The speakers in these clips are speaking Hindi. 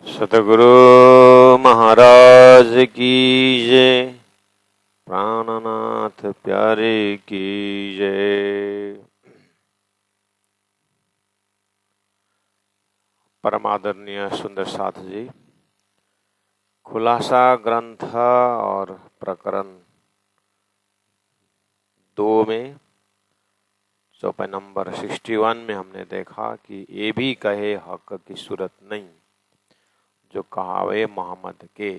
सतगुरु महाराज की जय। प्राणनाथ प्यारे की जय। परमादरणीय सुंदर साथ जी, खुलासा ग्रंथ और प्रकरण 2 में चौपाई नंबर 61 में हमने देखा कि ये भी कहे हक की सूरत नहीं जो कहावे मोहम्मद के।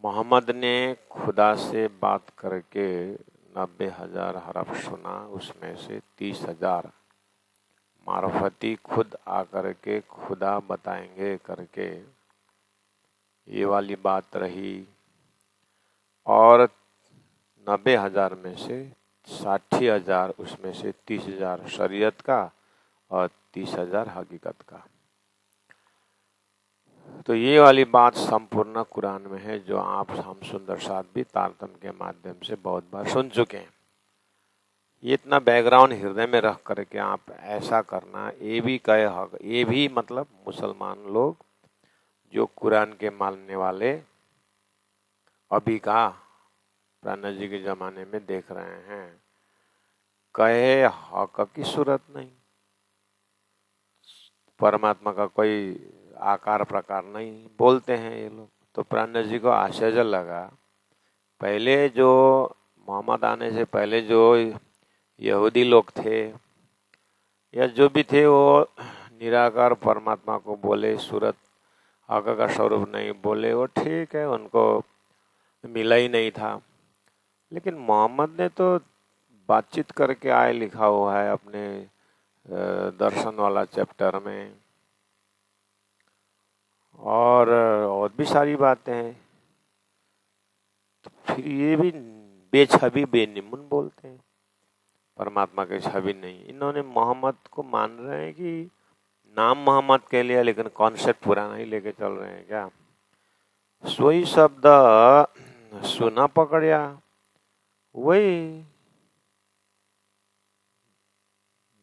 मोहम्मद ने खुदा से बात करके 90,000 हरफ सुना, उसमें से 30,000 मार्फती खुद आकर के खुदा बताएंगे करके ये वाली बात रही। और 90,000 में से 60,000 उसमें से 30,000 शरीयत का और 30,000 हकीकत का। तो ये वाली बात संपूर्ण कुरान में है, जो हम सुंदर साथ भी तारतम्य के माध्यम से बहुत बार सुन चुके हैं। ये इतना बैकग्राउंड हृदय में रख करके आप ऐसा करना, ये भी कहे हक, ये भी मतलब मुसलमान लोग जो कुरान के मानने वाले अभी का प्राणा जी के जमाने में देख रहे हैं, कहे हक की सूरत नहीं, परमात्मा का कोई आकार प्रकार नहीं बोलते हैं ये लोग। तो प्राणा जी को आश्चर्य लगा। पहले जो मोहम्मद आने से पहले जो यहूदी लोग थे या जो भी थे, वो निराकार परमात्मा को बोले, सूरत हक का स्वरूप नहीं बोले, वो ठीक है, उनको मिला ही नहीं था। लेकिन मोहम्मद ने तो बातचीत करके आए, लिखा हुआ है अपने दर्शन वाला चैप्टर में, और भी सारी बातें हैं। तो फिर ये भी बेछबी बेनिमुन बोलते हैं, परमात्मा की छवि नहीं। इन्होंने मोहम्मद को मान रहे हैं कि नाम मोहम्मद के लिए, लेकिन कॉन्सेप्ट पुराना ही लेके चल रहे हैं क्या। सोई शब्द सुना पकड़िया, वही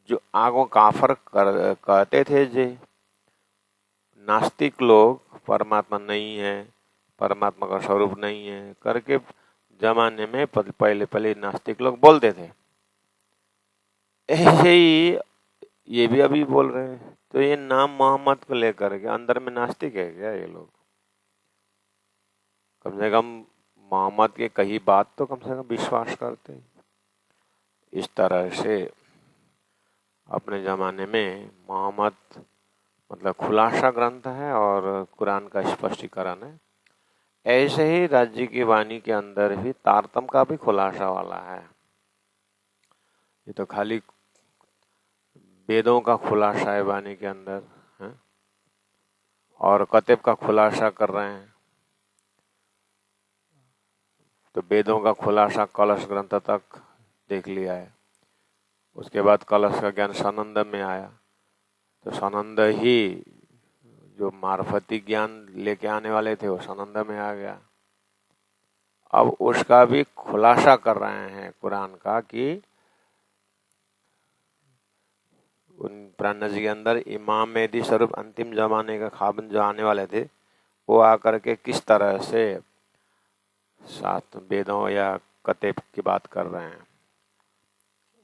जो आगो काफर कहते थे जे नास्तिक लोग, परमात्मा नहीं है, परमात्मा का स्वरूप नहीं है करके जमाने में पहले नास्तिक लोग बोलते थे। ऐसे ही ये भी अभी बोल रहे हैं। तो ये नाम मोहम्मद को लेकर के अंदर में नास्तिक है क्या ये लोग? कम से कम मोहम्मद के कही बात तो कम से कम विश्वास करते हैं। इस तरह से अपने जमाने में मोहम्मद मतलब खुलासा ग्रंथ है और कुरान का स्पष्टीकरण है। ऐसे ही राज्य की वाणी के अंदर भी तारतम का भी खुलासा वाला है। ये तो खाली वेदों का खुलासा है वाणी के अंदर है, और कतेब का खुलासा कर रहे हैं। तो वेदों का खुलासा कलश ग्रंथ तक देख लिया है। उसके बाद कलश का ज्ञान सानंद में आया, तो सानंद ही जो मार्फती ज्ञान लेके आने वाले थे वो सानंद में आ गया। अब उसका भी खुलासा कर रहे हैं कुरान का कि उन प्राणा जी के अंदर इमाम मेहदी स्वरूप अंतिम जमाने का खाबन जो आने वाले थे, वो आकर के किस तरह से सात वेदों या कतेब की बात कर रहे हैं,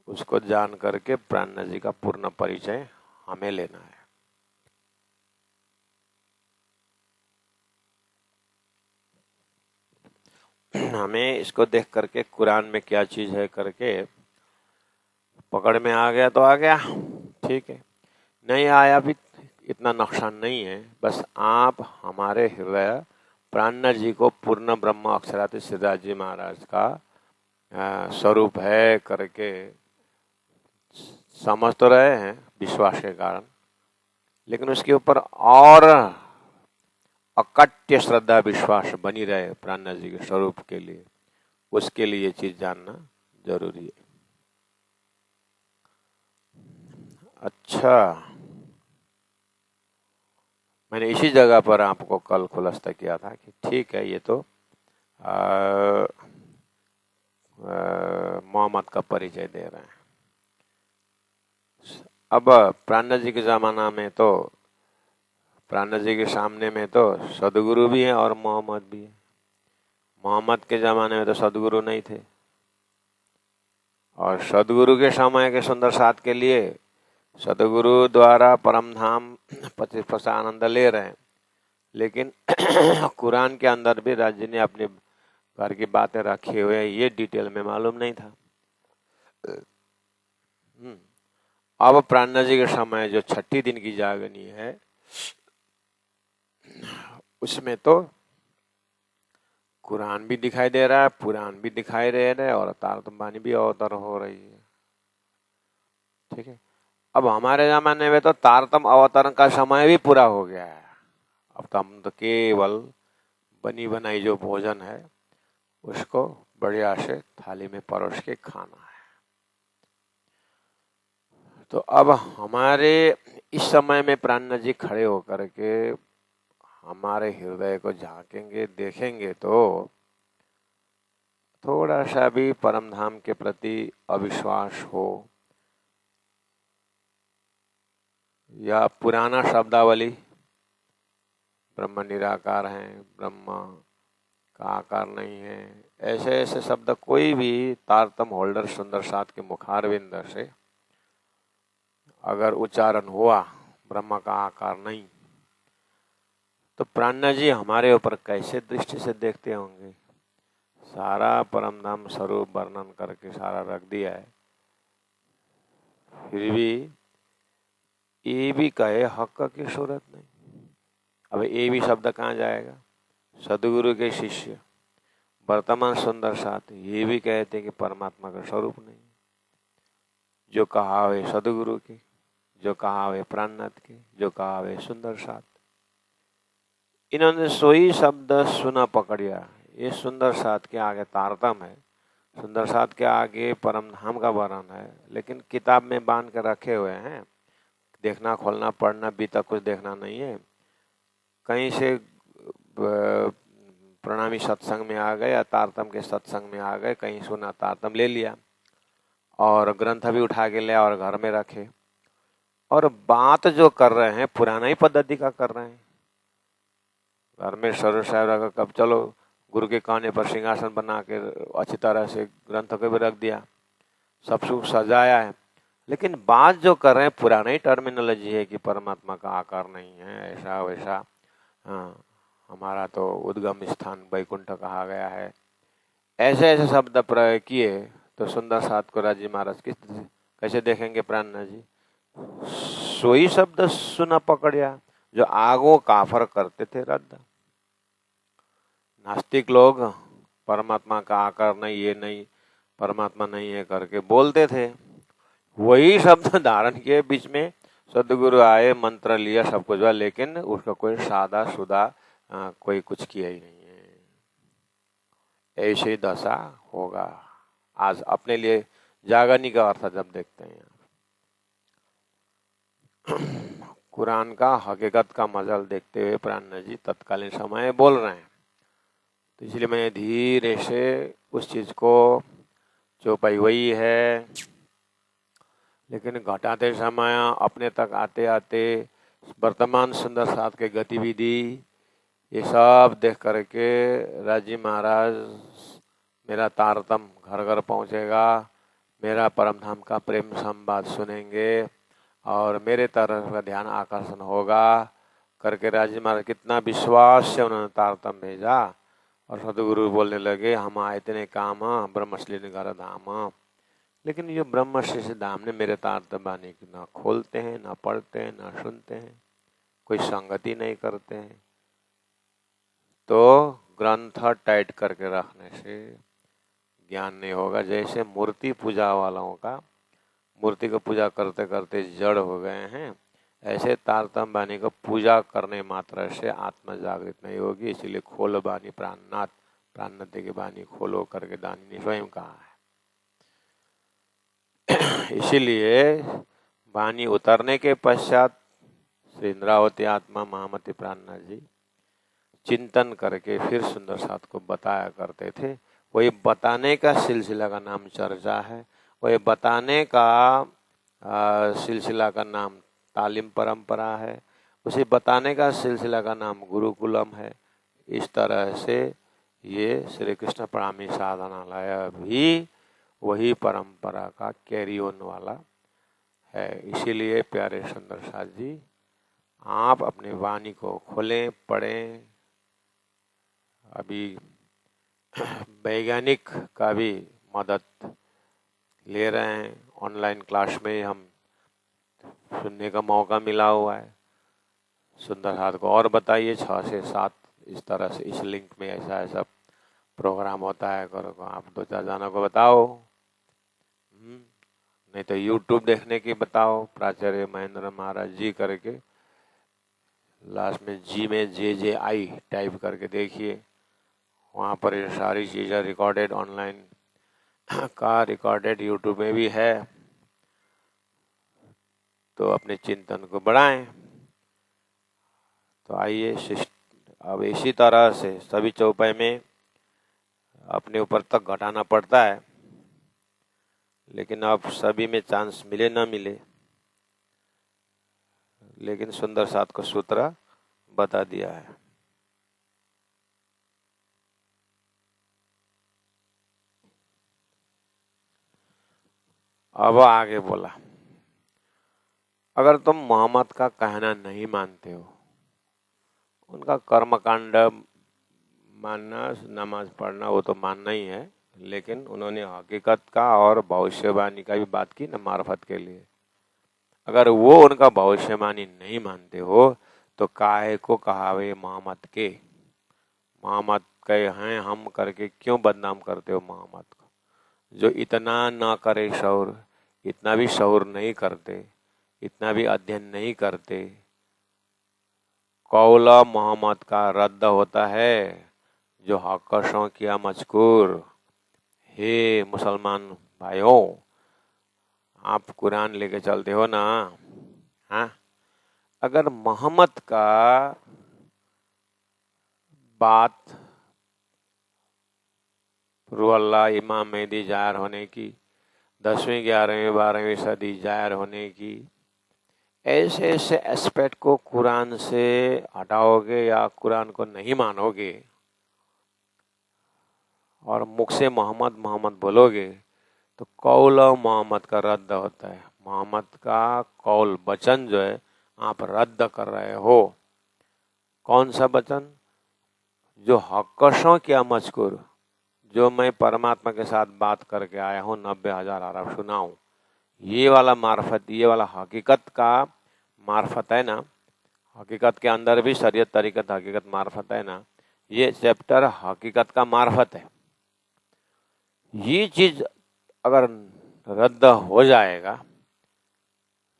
उसको जान करके प्राणा जी का पूर्ण परिचय हमें लेना है। हमें इसको देख करके कुरान में क्या चीज है करके पकड़ में आ गया तो आ गया, ठीक है। नहीं आया भी इतना नुकसान नहीं है। बस आप हमारे हृदय प्राणा जी को पूर्ण ब्रह्म अक्षराति सिद्धार्थ जी महाराज का स्वरूप है करके समझ तो रहे हैं विश्वास के कारण, लेकिन उसके ऊपर और अकट्य श्रद्धा विश्वास बनी रहे प्राणा जी के स्वरूप के लिए, उसके लिए ये चीज जानना जरूरी है। अच्छा, मैंने इसी जगह पर आपको कल खुलासा किया था कि ठीक है, ये तो मोहम्मद का परिचय दे रहे हैं। अब प्राणा जी के जमाना में तो प्राणनाथ जी के सामने में तो सदगुरु भी है और मोहम्मद भी है। मोहम्मद के जमाने में तो सदगुरु नहीं थे, और सदगुरु के समय के सुंदर साथ के लिए सदगुरु द्वारा परम धाम 25% आनंद ले रहे हैं, लेकिन कुरान के अंदर भी राज्य ने अपने घर की बातें रखी हुए हैं, ये डिटेल में मालूम नहीं था। अब प्राणनाथ जी के समय जो 6 दिन की जागनी है, उसमें तो कुरान भी दिखाई दे रहा है, पुराण भी दिखाई दे रहे हैं, और तारतम बानी भी अवतर हो रही है। ठीक है, अब हमारे जमाने में तो तारतम अवतरण का समय भी पूरा हो गया है। अब तो हम तो केवल बनी बनाई जो भोजन है उसको बढ़िया से थाली में परोस के खाना है। तो अब हमारे इस समय में प्राणनाथ जी खड़े होकर के हमारे हृदय को झांकेंगे, देखेंगे तो थोड़ा सा भी परम धाम के प्रति अविश्वास हो, या पुराना शब्दावली ब्रह्म निराकार है, ब्रह्म का आकार नहीं है, ऐसे ऐसे शब्द कोई भी तारतम होल्डर सुंदर साथ के मुखारविंद से अगर उच्चारण हुआ ब्रह्म का आकार नहीं, तो प्राणनाथ जी हमारे ऊपर कैसे दृष्टि से देखते होंगे। सारा परम धाम स्वरूप वर्णन करके सारा रख दिया है, फिर भी ये भी कहे हक की सूरत नहीं। अब ये भी शब्द कहाँ जाएगा। सदगुरु के शिष्य वर्तमान सुंदर साथ ये भी कहते कि परमात्मा का स्वरूप नहीं। जो कहा हुए सदगुरु के, जो कहा हुए प्राणनाथ के, जो कहा हुए सुंदर साथ, इन्होंने सोई शब्द सुना पकड़िया। ये सुंदर साथ के आगे तारतम है, सुंदर साथ के आगे परम धाम का वर्णन है, लेकिन किताब में बांध कर रखे हुए हैं। देखना, खोलना, पढ़ना, बीता कुछ देखना नहीं है। कहीं से प्रणामी सत्संग में आ गए या तारतम के सत्संग में आ गए, कहीं सुना तारतम ले लिया और ग्रंथ भी उठा के लिया और घर में रखे, और बात जो कर रहे हैं पुराना ही पद्धति का कर रहे हैं। घर में सर साहब रखा, कब चलो गुरु के काने पर सिंहासन बना के अच्छी तरह से ग्रंथ को भी रख दिया, सब सुख सजाया है, लेकिन बात जो कर रहे हैं पुराना ही टर्मिनोलॉजी है कि परमात्मा का आकार नहीं है, ऐसा वैसा। हाँ, हमारा तो उद्गम स्थान वैकुंठ कहा गया है, ऐसे ऐसे शब्द प्रयोग किए। तो सुंदर साथ को राजी महाराज किस कैसे देखेंगे प्राणनाथ जी। सोई शब्द सुना पकड़िया, जो आगो काफर करते थे रद्द। नास्तिक लोग परमात्मा का आकार नहीं, ये नहीं, परमात्मा नहीं है करके बोलते थे, वही शब्द धारण किए, बीच में सदगुरु आए, मंत्र लिया, सब कुछ हुआ, लेकिन उसका कोई सादा सुदा कोई कुछ किया ही नहीं है। ऐसे ही दशा होगा। आज अपने लिए जागरनी का अर्थ जब देखते हैं, कुरान का हकीकत का मजल देखते हुए प्राणनाथ जी तत्कालीन समय बोल रहे हैं। तो इसलिए मैंने धीरे से उस चीज को चौपाई वही है, लेकिन घटाते समय अपने तक आते आते वर्तमान सुंदर साथ के गतिविधि ये सब देख करके राजी महाराज मेरा तारतम घर घर पहुंचेगा, मेरा परम धाम का प्रेम संवाद सुनेंगे और मेरे तरफ का ध्यान आकर्षण होगा करके राजी महाराज कितना विश्वास से उन्होंने तारतम भेजा। और सदगुरु बोलने लगे, हम आए इतने काम ब्रह्मश्री घर धाम, लेकिन ये ब्रह्मश्री से धाम ने मेरे तारतम बानी की ना खोलते हैं, ना पढ़ते हैं, ना सुनते हैं, कोई संगति नहीं करते हैं। तो ग्रंथ टाइट करके रखने से ज्ञान नहीं होगा। जैसे मूर्ति पूजा वालों का मूर्ति को पूजा करते करते जड़ हो गए हैं, ऐसे तारतम बानी को पूजा करने मात्र से आत्मा जागृत नहीं होगी। इसीलिए खोलो बानी प्राणनाथ, प्राणनाथ की बानी खोलो करके दानी ने स्वयं कहा है। इसीलिए बानी उतरने के पश्चात श्री इंद्रावती आत्मा महामती प्राणनाथ जी चिंतन करके फिर सुंदर साथ को बताया करते थे। वही बताने का सिलसिला का नाम चर्चा है, वही बताने का सिलसिला का नाम तालीम परंपरा है, उसे बताने का सिलसिला का नाम गुरुकुलम है। इस तरह से ये श्री कृष्ण परामी साधनालय भी वही परंपरा का कैरी ऑन वाला है। इसीलिए प्यारे सुंदर साथ जी, आप अपनी वाणी को खोलें, पढ़ें। अभी वैज्ञानिक का भी मदद ले रहे हैं, ऑनलाइन क्लास में हम सुनने का मौका मिला हुआ है। सुंदर साथ को और बताइए, 6 से 7 इस तरह से इस लिंक में ऐसा ऐसा प्रोग्राम होता है, करो आप 2-4 जनों को बताओ। नहीं तो यूट्यूब देखने की बताओ, प्राचार्य महेंद्र महाराज जी करके लास्ट में जी में JJI टाइप करके देखिए, वहाँ पर ये सारी चीज़ें रिकॉर्डेड ऑनलाइन का रिकॉर्डेड यूट्यूब में भी है। तो अपने चिंतन को बढ़ाएं। तो आइए, अब इसी तरह से सभी चौपाई में अपने ऊपर तक घटाना पड़ता है, लेकिन अब सभी में चांस मिले ना मिले, लेकिन सुंदर साथ को सूत्र बता दिया है। अब आगे बोला, अगर तुम मोहम्मद का कहना नहीं मानते हो, उनका कर्मकांड मानना, नमाज पढ़ना वो तो मानना ही है, लेकिन उन्होंने हकीकत का और भविष्यवाणी का भी बात की ना मार्फत के लिए। अगर वो उनका भविष्यवाणी नहीं मानते हो तो काहे को कहावे मोहम्मद के, मोहम्मद कहे हैं हम करके क्यों बदनाम करते हो मोहम्मद को, जो इतना ना करे शौर, इतना भी शौर नहीं करते, इतना भी अध्ययन नहीं करते। कौला मोहम्मद का रद्द होता है जो हकशों किया मजकूर। हे मुसलमान भाइयों, आप कुरान लेके चलते हो ना, हाँ? अगर मोहम्मद का बात रूह अल्लाह इमाम मेहदी जाहिर होने की, 10वीं 11वीं 12वीं सदी जाहिर होने की, ऐसे ऐसे एस्पेक्ट को कुरान से हटाओगे या कुरान को नहीं मानोगे और मुख से मोहम्मद मोहम्मद बोलोगे तो कौल मोहम्मद का रद्द होता है। मोहम्मद का कौल वचन जो है आप रद्द कर रहे हो। कौन सा वचन? जो हकशों क्या मजकूर, जो मैं परमात्मा के साथ बात करके आया हूँ 90,000 अरब सुनाऊं, ये वाला मार्फत, ये वाला हकीकत का मार्फत है ना, हकीकत के अंदर भी शरीयत तरीकत हकीकत मार्फत है ना, ये चैप्टर हकीकत का मार्फत है। ये चीज अगर रद्द हो जाएगा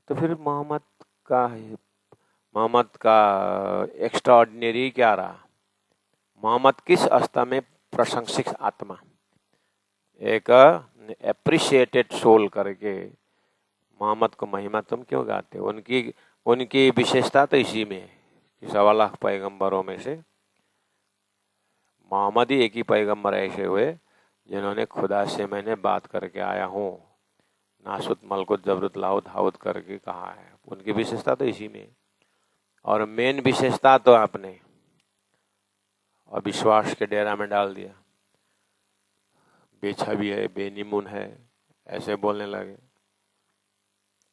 तो फिर मोहम्मद का एक्स्ट्रा ऑर्डिनरी क्या रहा? मोहम्मद किस अवस्था में प्रशंसित आत्मा, एक एप्रिशिएटेड सोल करके मोहम्मद को महिमा तुम क्यों गाते हो? उनकी विशेषता तो इसी में है कि 1.25 पैगंबरों में से मोहम्मद ही एक ही पैगंबर ऐसे हुए जिन्होंने खुदा से मैंने बात करके आया हूँ, नासुत मलकुत जबरुत लाहुत हाउत करके कहा है। उनकी विशेषता तो इसी में है। और मेन विशेषता तो आपने अविश्वास के डेरा में डाल दिया, बेछवि है, बेनिमुन है, ऐसे बोलने लगे।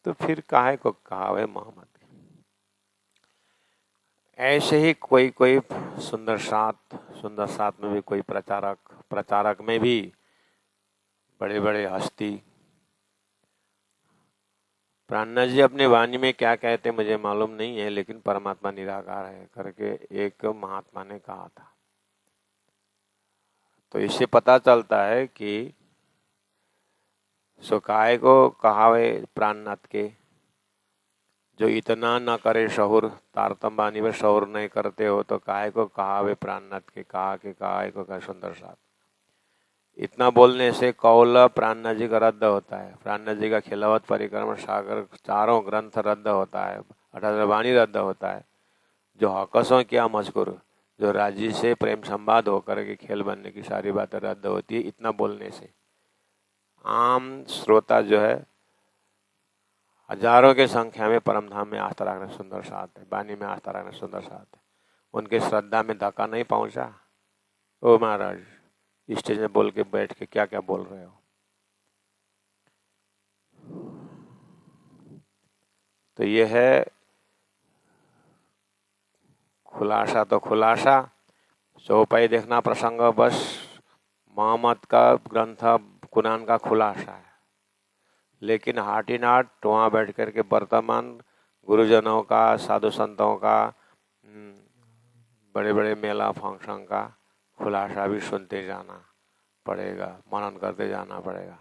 तो फिर काहे को कहा है मोहम्मद? ऐसे ही कोई कोई सुंदर साथ में भी कोई प्रचारक में भी बड़े बड़े हस्ती, प्राणनाथ जी अपने वाणी में क्या कहते मुझे मालूम नहीं है, लेकिन परमात्मा निराकार है करके एक महात्मा ने कहा था। तो इससे पता चलता है कि सुकाय को कहावे प्राणनाथ के, जो इतना न करे शहुर, तारतम बानी में शहुर नहीं करते हो तो काहे को कहावे प्राणनाथ के, कहा के काहे को का सुंदर साथ। इतना बोलने से कौल प्राणनाथ जी का रद्द होता है, प्राणनाथ जी का खिलावत परिक्रम सागर चारों ग्रंथ रद्द होता है, 18 वाणी रद्द होता है। जो हकसों क्या मजकूर, जो राजी से प्रेम संवाद होकर के खेल बनने की सारी बातें रद्द होती है इतना बोलने से। आम श्रोता जो है हजारों की संख्या में परमधाम में आस्था रखने सुंदर साथ है, वाणी में आस्था रखने सुंदर साथ है। उनके श्रद्धा में धक्का नहीं पहुंचा। ओ महाराज, स्टेज में बोल के बैठ के क्या क्या बोल रहे हो। तो ये है खुलासा। तो खुलासा चौपाई देखना प्रसंग बस मोहम्मद का ग्रंथ कुरान का खुलासा है। लेकिन हाट इन हाट वहाँ बैठ कर के वर्तमान गुरुजनों का, साधु संतों का, बड़े बड़े मेला फंक्शन का खुलासा भी सुनते जाना पड़ेगा, मनन करते जाना पड़ेगा।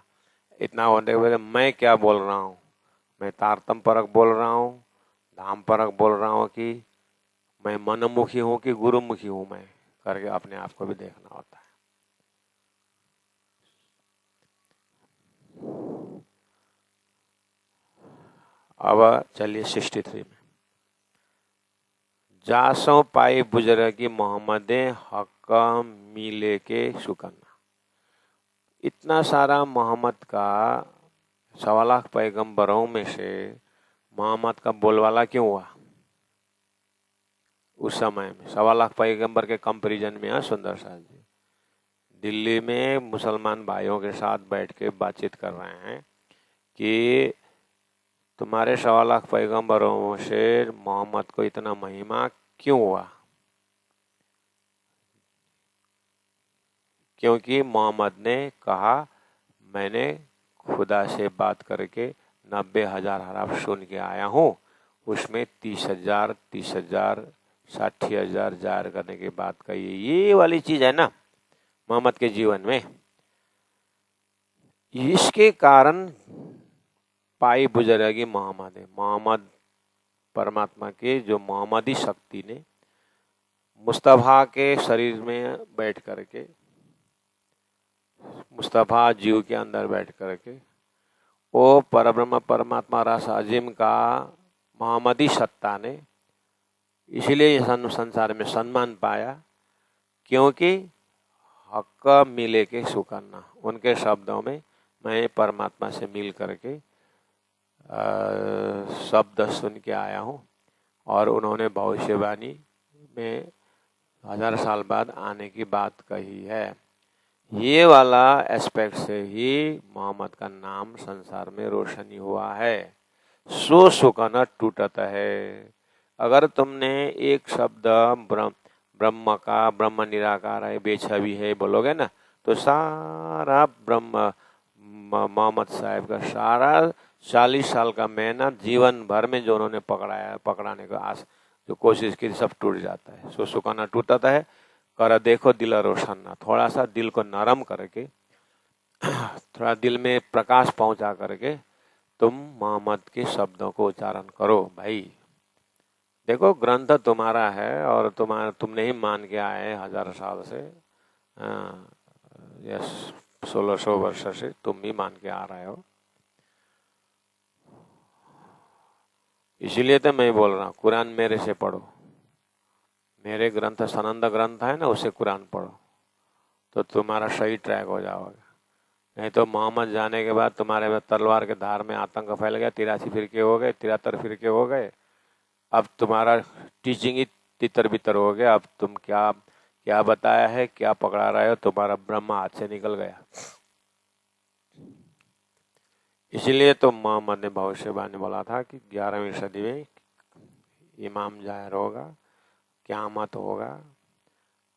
इतना होने के बाद मैं क्या बोल रहा हूँ, मैं तारतम परक बोल रहा हूँ, धाम परक बोल रहा हूँ कि मैं मनमुखी हूँ कि गुरुमुखी हूँ, मैं करके अपने आप को भी देखना होता है। अब चलिए 63 में। जासों पाई बुजुर्गी मोहम्मद हक मिले के सुकन्ना। इतना सारा मोहम्मद का 1.25 पैगंबरों में से मोहम्मद का बोलवाला क्यों हुआ उस समय में? 1.25 पैगंबर के कंपैरिजन में सुंदर साथ जी दिल्ली में मुसलमान भाइयों के साथ बैठ के बातचीत कर रहे हैं कि तुम्हारे 1.25 पैगंबरों से मोहम्मद को इतना महिमा क्यों हुआ? क्योंकि मोहम्मद ने कहा मैंने खुदा से बात करके 90,000 हरफ सुन के आया हूँ, उसमें 30,000 60,000 जाहिर करने की बात कही। ये वाली चीज है ना मोहम्मद के जीवन में। इसके कारण पाई बुजुर्गी मोहम्मद है। मोहम्मद परमात्मा के जो मोहम्मदी शक्ति ने मुस्तफा के शरीर में बैठ करके, मुस्तफा जीव के अंदर बैठ करके वो परब्रह्म परमात्मा रस अजीम का मोहम्मदी सत्ता ने इसलिए संसार में सम्मान पाया क्योंकि हक मिले के सुकन्ना। उनके शब्दों में मैं परमात्मा से मिल करके शब्द सुन के आया हूँ और उन्होंने भविष्यवाणी में 1000 साल बाद आने की बात कही है। ये वाला एस्पेक्ट से ही मोहम्मद का नाम संसार में रोशनी हुआ है। सो सुकन टूटत है। अगर तुमने एक शब्द ब्रह्म का, ब्रह्म निराकार है, बेछवि है बोलोगे ना, तो सारा ब्रह्म मोहम्मद साहब का सारा 40 साल का मेहनत जीवन भर में जो उन्होंने पकड़ाने का जो कोशिश की सब टूट जाता है। सो सुकना टूटता है। कर देखो दिल रोशन ना, थोड़ा सा दिल को नरम करके, थोड़ा दिल में प्रकाश पहुंचा करके तुम मोहम्मद के शब्दों को उच्चारण करो। भाई देखो ग्रंथ तुम्हारा है और तुमने ही मान के आए 1000 साल से, या 1600 वर्ष से तुम भी मान के आ रहे हो। इसीलिए तो मैं बोल रहा हूँ कुरान मेरे से पढ़ो। मेरे ग्रंथ सनंद ग्रंथ है ना, उसे कुरान पढ़ो तो तुम्हारा सही ट्रैक हो जाओगे। नहीं तो मोहम्मद जाने के बाद तुम्हारे में तलवार के धार में आतंक फैल गया, 83 फिरके हो गए, 73 फिरके हो गए। अब तुम्हारा टीचिंग ही तितर बितर हो गया। अब तुम क्या क्या बताया है, क्या पकड़ा रहे हो, तुम्हारा ब्रह्म हाथ से निकल गया। इसलिए तो मोहम्मद ने भविष्यवाणी बोला था कि 11वीं सदी में इमाम जाहिर होगा, क़यामत होगा।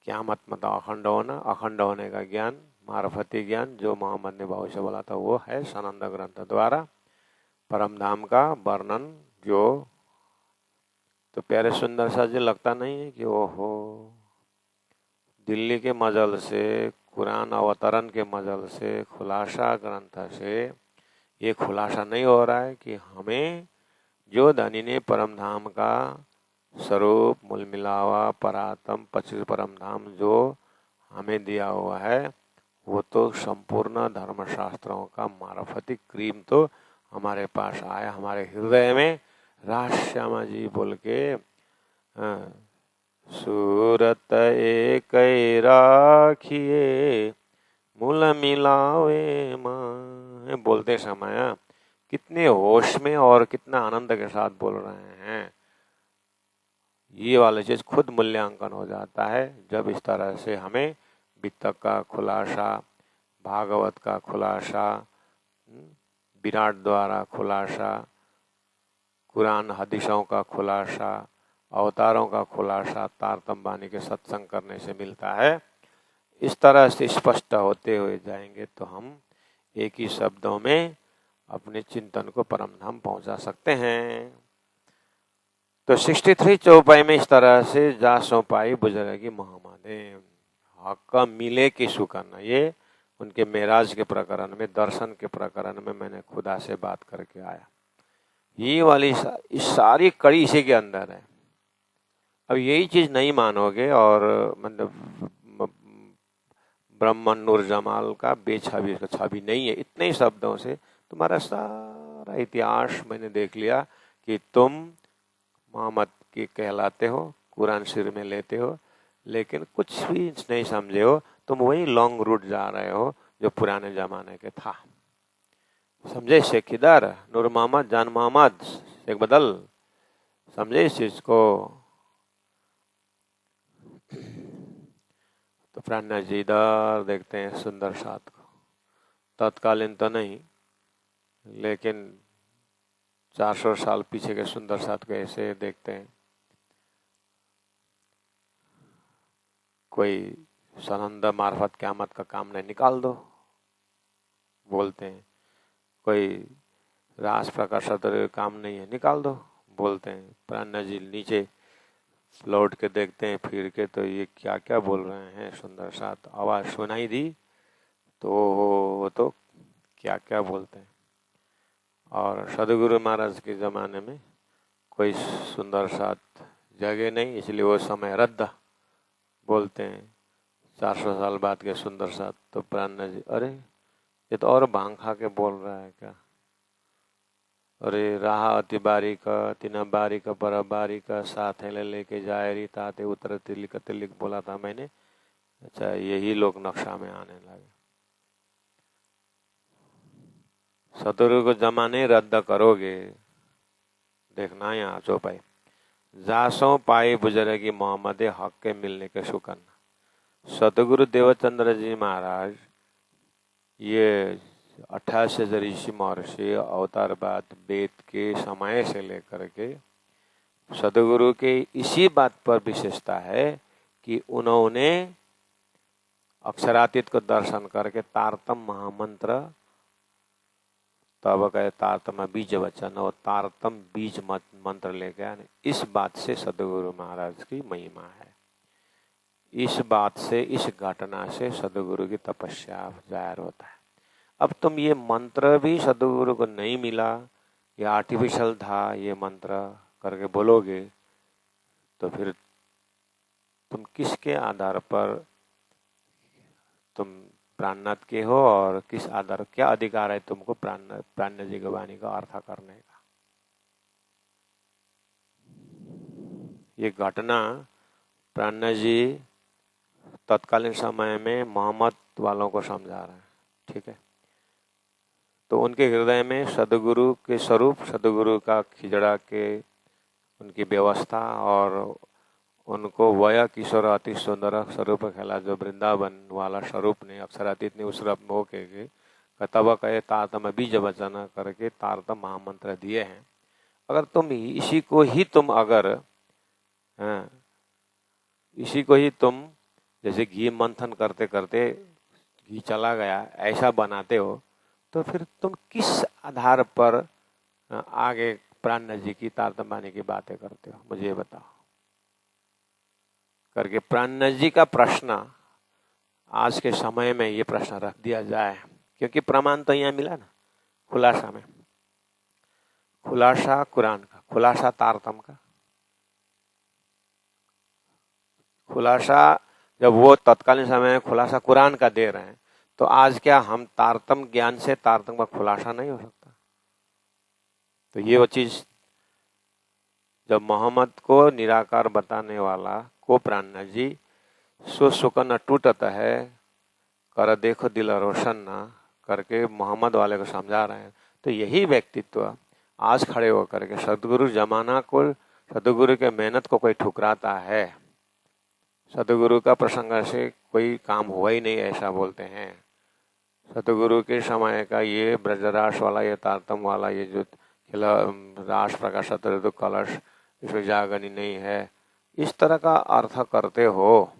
क़यामत मतलब अखंड होना, अखंड होने का ज्ञान, मार्फती ज्ञान जो मोहम्मद ने भविष्य बोला था वो है सनंद ग्रंथ द्वारा परमधाम का वर्णन। जो तो प्यारे सुंदर सा जी लगता नहीं है कि ओहो दिल्ली के मजल से, कुरान अवतरण के मजल से, खुलासा ग्रंथ से ये खुलासा नहीं हो रहा है कि हमें जो धनी ने परमधाम का स्वरूप मूल मिलावा परातम 25 परमधाम जो हमें दिया हुआ है वो तो संपूर्ण धर्मशास्त्रों का मार्फतिक क्रीम तो हमारे पास आया, हमारे हृदय में राज श्यामा जी बोल के सूरत एक राखिए मूल मिलावे माँ बोलते समय कितने होश में और कितना आनंद के साथ बोल रहे हैं। ये वाला चीज खुद मूल्यांकन हो जाता है जब इस तरह से हमें वितक का खुलासा, भागवत का खुलासा, विराट द्वारा खुलासा, कुरान हदीसों का खुलासा, अवतारों का खुलासा तारतम्य वाणी के सत्संग करने से मिलता है। इस तरह से स्पष्ट होते हुए जाएंगे तो हम एक ही शब्दों में अपने चिंतन को परम धाम पहुंचा सकते हैं। तो 63 चौपाई में इस तरह से जा सो पाई बुजुर्गी मोहम्मदे, हक मिले की सुकन, ये उनके मेराज के प्रकरण में, दर्शन के प्रकरण में मैंने खुदा से बात करके आया। ये वाली इस सारी कड़ी इसी के अंदर है। अब यही चीज नहीं मानोगे और मतलब ब्रह्मन नूर जमाल का बेछाबी का छवि नहीं है, इतने ही शब्दों से तुम्हारा सारा इतिहास मैंने देख लिया कि तुम मोहम्मद के कहलाते हो, कुरान सिर में लेते हो, लेकिन कुछ भी नहीं समझे हो, तुम वही लॉन्ग रूट जा रहे हो जो पुराने जमाने के था। समझे शेखिदार, नूर मोहम्मद, जान मोहम्मद, शेख बदल, समझे इस चीज को। तो प्राणनाथ जी इधर देखते हैं सुंदर साथ को, तत्कालीन तो नहीं लेकिन 400 साल पीछे के सुंदर साथ को ऐसे देखते हैं। कोई सनंद मार्फत क़यामत का काम नहीं, निकाल दो बोलते हैं। कोई रास प्रकाश काम नहीं है, निकाल दो बोलते हैं। प्राणनाथ जी नीचे लौट के देखते हैं फिर के, तो ये क्या क्या बोल रहे हैं। सुंदर साथ आवाज सुनाई दी तो वो तो क्या क्या बोलते हैं। और सदगुरु महाराज के ज़माने में कोई सुंदर साथ जगह नहीं, इसलिए वो समय रद्द बोलते हैं। 400 साल बाद के सुंदर साथ तो प्राणनाथ जी, अरे ये तो और भांग खा के बोल रहा है क्या। अरे रहा अति बारीक तीना बारीक पर बारीक साथ है लेके जाए री ताते उतर तिलिक तिलिक बोला था मैंने। अच्छा, यही लोग नक्शा में आने लगे। सतगुरु को जमाने रद्द करोगे, देखना यहाँ चौपाई, जासों पाए बुजुर्गी मोहम्मद हक के मिलने के शुकन। सतगुरु देवचंद्र जी महाराज ये 28 ऋषि महर्षि अवतार बाद वेद के समय से लेकर के सदगुरु के इसी बात पर विशेषता है कि उन्होंने अक्षरातीत को दर्शन करके तारतम महामंत्र, तब कहे तारतम बीज वचन और तारतम बीज मंत्र लेके आने। इस बात से सदगुरु महाराज की महिमा है। इस बात से, इस घटना से सदगुरु की तपस्या जाहिर होता है। अब तुम ये मंत्र भी सदगुरु को नहीं मिला, ये आर्टिफिशियल था ये मंत्र करके बोलोगे तो फिर तुम किसके आधार पर तुम प्राणनाथ के हो और किस आधार, क्या अधिकार है तुमको प्राणनाथ जी की वाणी का अर्थ करने का। ये घटना प्राणनाथ जी तत्कालीन समय में मोहम्मद वालों को समझा रहे हैं, ठीक है। तो उनके हृदय में सदगुरु के स्वरूप, सदगुरु का खिजड़ा के उनकी व्यवस्था और उनको वया किशोर अति सुंदर स्वरूप खेला जो वृंदावन वाला स्वरूप ने अक्षरातीत ने उस रूप में होके तब कहे तारतम बीज वचन करके तारतम महामंत्र दिए हैं। अगर तुम इसी को ही तुम अगर इसी को ही तुम जैसे घी मंथन करते करते घी चला गया ऐसा बनाते हो तो फिर तुम किस आधार पर आगे प्राणनाथ जी की तारतम वाणी की बातें करते हो, मुझे बताओ करके। प्राणनाथ जी का प्रश्न आज के समय में ये प्रश्न रख दिया जाए, क्योंकि प्रमाण तो यहाँ मिला ना खुलासा में, खुलासा कुरान का, खुलासा तारतम का, खुलासा जब वो तत्कालीन समय में खुलासा कुरान का दे रहे हैं तो आज क्या हम तारतम ज्ञान से तारतम का खुलासा नहीं हो सकता। तो ये वो चीज जब मोहम्मद को निराकार बताने वाला को प्राणनाथ जी सो सुकन टूटत है कर देखो दिल रोशन ना करके मोहम्मद वाले को समझा रहे हैं। तो यही व्यक्तित्व आज खड़े होकर के सदगुरु जमाना को, सदगुरु के मेहनत को कोई ठुकराता है, सदगुरु का प्रसंग से कोई काम हुआ ही नहीं ऐसा बोलते हैं। सतगुरु के समय का ये ब्रजरास वाला, ये तारतम वाला, ये जो खिला रास प्रकाश ऋतु कलश, इसमें जागनी नहीं है, इस तरह का अर्थ करते हो।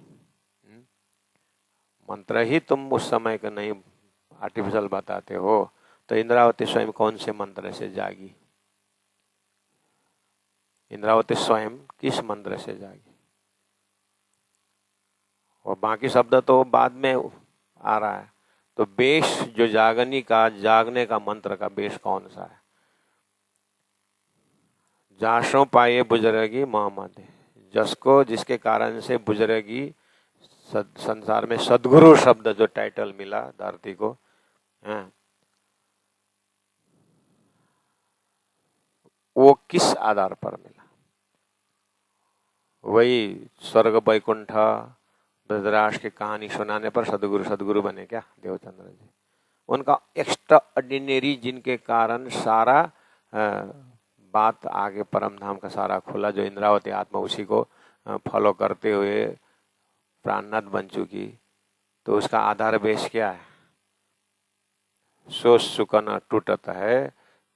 मंत्र ही तुम उस समय का नहीं आर्टिफिशियल बताते हो, तो इंद्रावती स्वयं कौन से मंत्र से जागी? इंद्रावती स्वयं किस मंत्र से जागी? और बाकी शब्द तो बाद में आ रहा है। तो बेश जो जागनी का, जागने का मंत्र का बेश कौन सा है? जाशों पाए बुजुर्गी मोहम्मद, जसको जिसके कारण से बुजुर्गी, संसार में सदगुरु शब्द जो टाइटल मिला धरती को, वो किस आधार पर मिला? वही स्वर्ग वैकुंठ ब्रजराज की कहानी सुनाने पर सदगुरु सदगुरु बने क्या देवचंद्र जी? उनका एक्स्ट्रा ऑर्डिनरी जिनके कारण सारा बात आगे परम धाम का सारा खुला, जो इंद्रावती आत्मा उसी को फॉलो करते हुए प्राणनाथ बन चुकी, तो उसका आधार बेस क्या है? सोच सुकन टूटता है,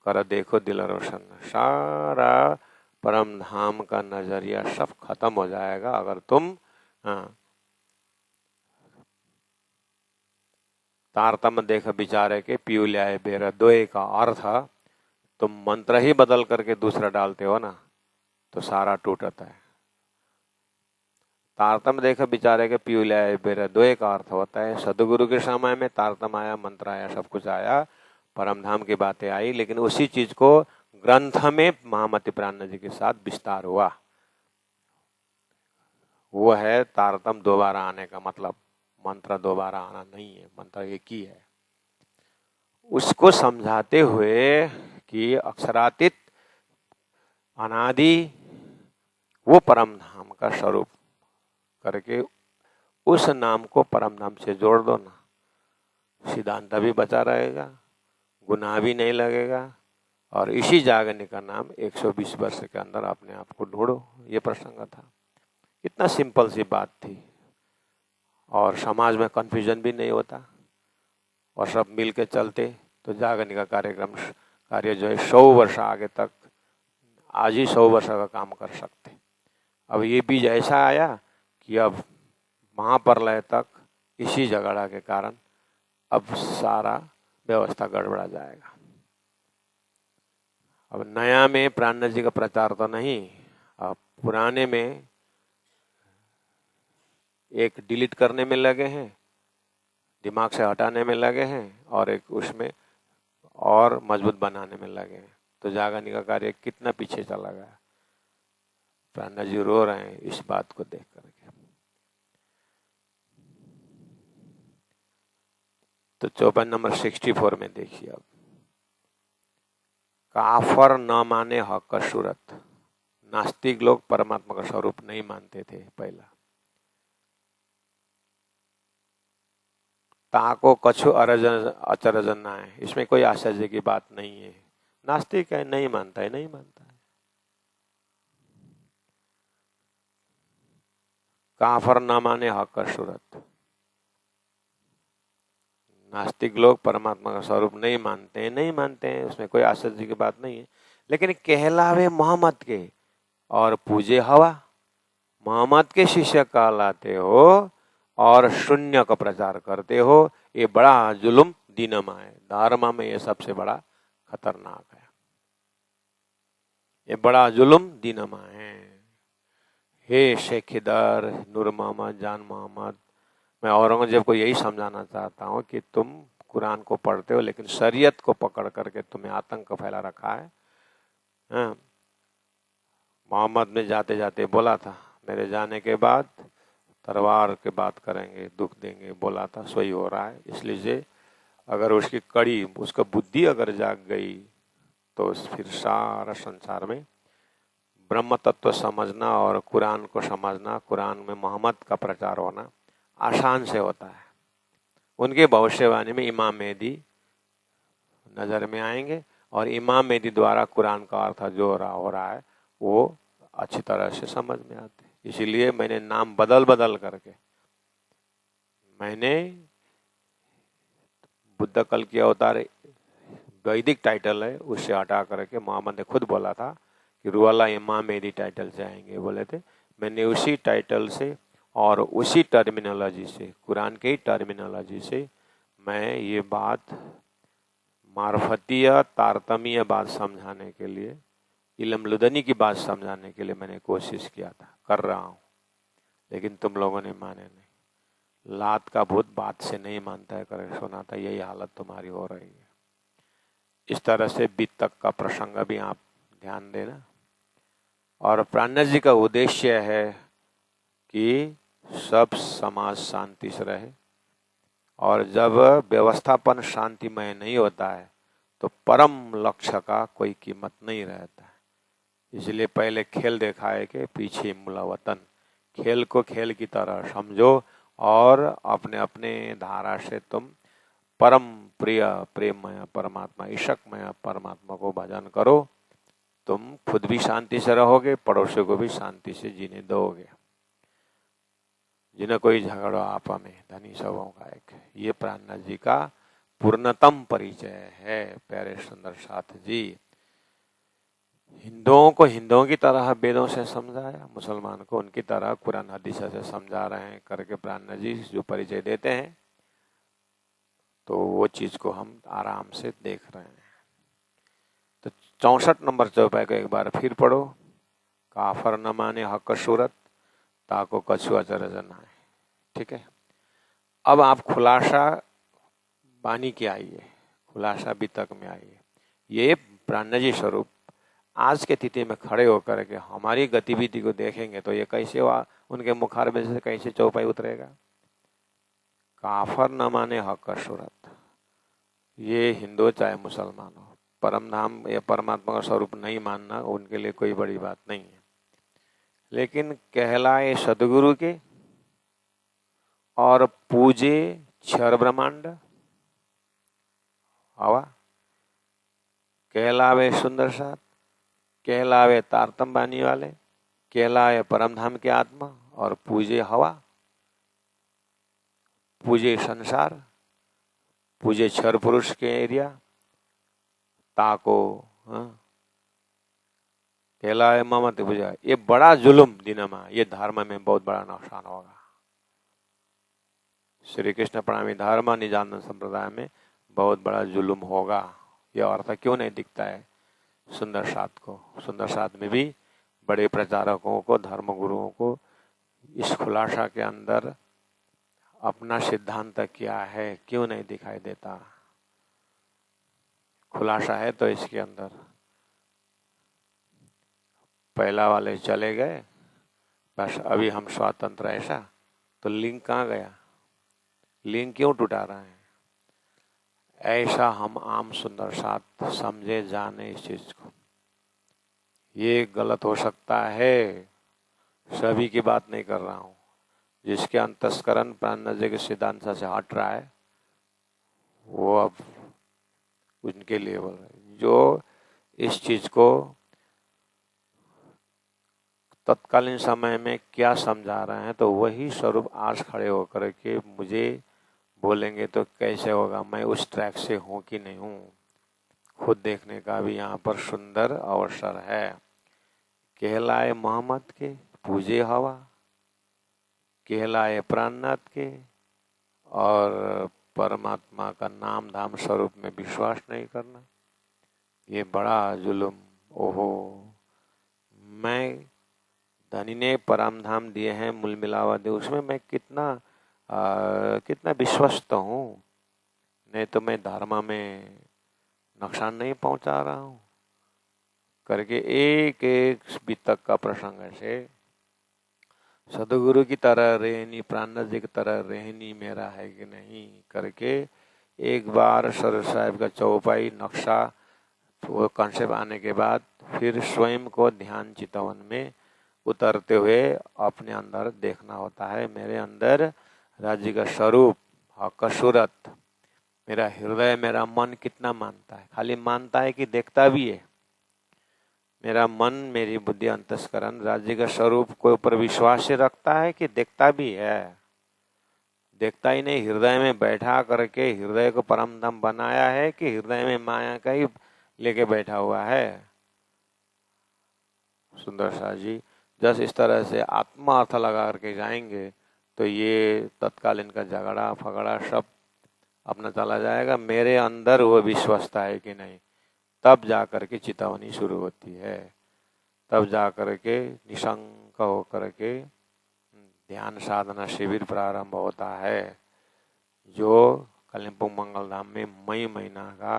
कर देखो दिल रोशन। सारा परम धाम का नजरिया सब खत्म हो जाएगा अगर तुम तारतम देख विचारे के पीऊ ल्याए बेरा दोए का अर्थ तुम मंत्र ही बदल करके दूसरा डालते हो ना, तो सारा टूटता है। तारतम देख विचारे के पीऊ ल्याए बेरा दोए का अर्थ होता है सदगुरु के समय में तारतम आया, मंत्र आया, सब कुछ आया, परमधाम की बातें आई, लेकिन उसी चीज को ग्रंथ में महामति प्राण जी के साथ विस्तार हुआ। वो है तारतम दोबारा आने का मतलब, मंत्र दोबारा आना नहीं है, मंत्र एक ही है। उसको समझाते हुए कि अक्षरातीत अनादि वो परम धाम का स्वरूप करके उस नाम को परम धाम से जोड़ दो ना, सिद्धांत भी बचा रहेगा, गुनाह भी नहीं लगेगा, और इसी जागने का नाम 120 वर्ष के अंदर अपने आप को ढूंढो। ये प्रसंग था, इतना सिंपल सी बात थी, और समाज में कंफ्यूजन भी नहीं होता, और सब मिल के चलते तो जागने का कार्य जो है 100 वर्ष आगे तक, आज ही 100 वर्ष का काम कर सकते। अब ये बीज ऐसा आया कि अब महाप्रलय तक इसी झगड़ा के कारण अब सारा व्यवस्था गड़बड़ा जाएगा। अब नया में प्राणनाथ जी का प्रचार तो नहीं, अब पुराने में एक डिलीट करने में लगे हैं, दिमाग से हटाने में लगे हैं, और एक उसमें और मजबूत बनाने में लगे हैं। तो जागने का कार्य कितना पीछे चला गया। प्राणनाथ जी रो रहे हैं इस बात को देख करके। तो चौपाई नंबर 64 में देखिए, अब काफर न माने हक का सूरत। नास्तिक लोग परमात्मा का स्वरूप नहीं मानते थे पहला। ताको कछु अचरजन ना है, इसमें कोई आश्चर्य की बात नहीं है। नास्तिक है, नहीं मानता है, नहीं मानता है। काफर न माने हक का सूरत। नास्तिक लोग परमात्मा का स्वरूप नहीं मानते हैं, नहीं मानते हैं, उसमें कोई आश्चर्य की बात नहीं है। लेकिन कहलावे मोहम्मद के और पूजे हवा। मोहम्मद के शिष्य कहलाते हो और शून्य का प्रचार करते हो, ये बड़ा जुल्म दीनमा है। धर्म में ये सबसे बड़ा खतरनाक है, ये बड़ा जुल्म दीनमा है। हे शेखिदर, नूर मोहम्मद, जान मोहम्मद, मैं औरंगजेब को यही समझाना चाहता हूँ कि तुम कुरान को पढ़ते हो, लेकिन शरीयत को पकड़ करके तुम्हें आतंक फैला रखा है। मोहम्मद ने जाते जाते बोला था, मेरे जाने के बाद तलवार के बात करेंगे, दुख देंगे, बोला था, सोई हो रहा है। इसलिए अगर उसकी कड़ी, उसका बुद्धि अगर जाग गई तो फिर सारा संसार में ब्रह्म तत्व समझना और कुरान को समझना, कुरान में मोहम्मद का प्रचार होना आसान से होता है। उनके भविष्यवाणी में इमाम मेहदी नजर में आएंगे और इमाम मेहदी द्वारा कुरान का अर्थ जो हो रहा है वो अच्छी तरह से समझ में आते। इसीलिए मैंने नाम बदल बदल करके मैंने बुद्ध कल की अवतार वैदिक टाइटल है उससे हटा करके मोहम्मद ने खुद बोला था कि रुअल्लाह इमाम मेहदी टाइटल से आएंगे बोले थे। मैंने उसी टाइटल से और उसी टर्मिनोलॉजी से कुरान के ही टर्मिनोलॉजी से मैं ये बात मार्फतीय तारतमीय बात समझाने के लिए इल्म लुदनी की बात समझाने के लिए मैंने कोशिश किया था, कर रहा हूँ, लेकिन तुम लोगों ने माने नहीं। लात का भूत बात से नहीं मानता है करके सुना था, यही हालत तुम्हारी हो रही है। इस तरह से बीतक का प्रसंग भी आप ध्यान देना। और प्राणनाथ जी का उद्देश्य है कि सब समाज शांति से रहे, और जब व्यवस्थापन शांतिमय नहीं होता है तो परम लक्ष्य का कोई कीमत नहीं रहता है। इसलिए पहले खेल दिखाए कि पीछे मूला वतन। खेल को खेल की तरह समझो और अपने अपने धारा से तुम परम प्रिय प्रेममय परमात्मा ईशकमय परमात्मा को भजन करो। तुम खुद भी शांति से रहोगे, पड़ोसी को भी शांति से जीने दोगे। जिन्हें कोई झगड़ो आपा में धनी सबों का एक, ये प्राणनाथ जी का पूर्णतम परिचय है। प्यारे सुंदर साथ जी, हिंदुओं को हिंदुओं की तरह वेदों से समझाया, मुसलमान को उनकी तरह कुरान हदीस से समझा रहे हैं करके प्राणनाथ जी जो परिचय देते हैं, तो वो चीज को हम आराम से देख रहे हैं। तो 64 नंबर चौपाई को एक बार फिर पढ़ो। काफर न माने हक सूरत ताको कछुआ चरजन है। ठीक है, अब आप खुलासा बानी के आइए, खुलासा बीतक में आइए। ये प्राणनाथ जी स्वरूप आज के तिथि में खड़े होकर के हमारी गतिविधि को देखेंगे तो ये कैसे उनके मुखार में से कैसे चौपाई उतरेगा। काफर न माने हक सूरत, ये हिंदू चाहे मुसलमान हो, परम धाम या परमात्मा का स्वरूप नहीं मानना उनके लिए कोई बड़ी बात नहीं है। लेकिन कहलाए सदगुरु के और पूजे क्षर ब्रह्मांड हवा, कहलावे सुंदर साथ, कहलावे तारतम बानी वाले, कहलावे परमधाम के आत्मा और पूजे हवा, पूजे संसार, पूजे क्षर पुरुष के एरिया ताको, कहलावे ममत पूजा। ये बड़ा जुल्म दिनमा, ये धर्म में बहुत बड़ा नुकसान होगा। श्री कृष्ण प्रणामी धर्म निजानंद संप्रदाय में बहुत बड़ा जुल्म होगा। यह अर्थ क्यों नहीं दिखता है सुंदर साथ को? सुंदर साथ में भी बड़े प्रचारकों को, धर्म गुरुओं को इस खुलासा के अंदर अपना सिद्धांत क्या है क्यों नहीं दिखाई देता? खुलासा है तो इसके अंदर पहला वाले चले गए, बस अभी हम स्वतंत्र, ऐसा तो लिंक कहाँ गया? लिंक क्यों टूटा रहा है? ऐसा हम आम सुंदर साथ समझे जाने इस चीज को। ये गलत हो सकता है, सभी की बात नहीं कर रहा हूं। जिसके अंतस्करण प्राणनाथ जी के सिद्धांत से हट रहा है वो अब उनके लिए बोल रहे, जो इस चीज को तत्कालीन समय में क्या समझा रहे हैं तो वही स्वरूप आज खड़े होकर के मुझे बोलेंगे तो कैसे होगा? मैं उस ट्रैक से हूं कि नहीं हूं, खुद देखने का भी यहाँ पर सुंदर अवसर है। कहलाए मोहम्मद के पूजे हवा, कहलाए प्राणनाथ के और परमात्मा का नाम धाम स्वरूप में विश्वास नहीं करना, ये बड़ा जुल्म। ओहो, मैं धनी ने परम धाम दिए हैं, मूल मिलावा दे, उसमें मैं कितना विश्वस्त हूँ, नहीं तो मैं धर्म में नुकसान नहीं पहुंचा रहा हूँ करके एक एक बीतक का प्रसंग से सदगुरु की तरह रहनी, प्राणनाथ जी की तरह रहनी मेरा है कि नहीं करके एक बार सर साहब का चौपाई नक्शा वो कॉन्सेप्ट आने के बाद फिर स्वयं को ध्यान चितवन में उतरते हुए अपने अंदर देखना होता है। मेरे अंदर राज्य का स्वरूप हक सूरत, मेरा हृदय मेरा मन कितना मानता है, खाली मानता है कि देखता भी है। मेरा मन मेरी बुद्धि अंतस्करण राज्य के स्वरूप के ऊपर विश्वास से रखता है कि देखता भी है। देखता ही नहीं, हृदय में बैठा करके हृदय को परम धाम बनाया है कि हृदय में माया का ही लेके बैठा हुआ है। सुंदर सा जी जस इस तरह से आत्मा अर्थ लगा करके जाएंगे तो ये तत्काल इनका झगड़ा फगड़ा सब अपना चला जाएगा। मेरे अंदर वो विश्वसता है कि नहीं, तब जा करके चितावनी शुरू होती है, तब जा करके निशंक होकर के ध्यान साधना शिविर प्रारंभ होता है, जो कालिम्पोंग मंगलधाम में मई महीना का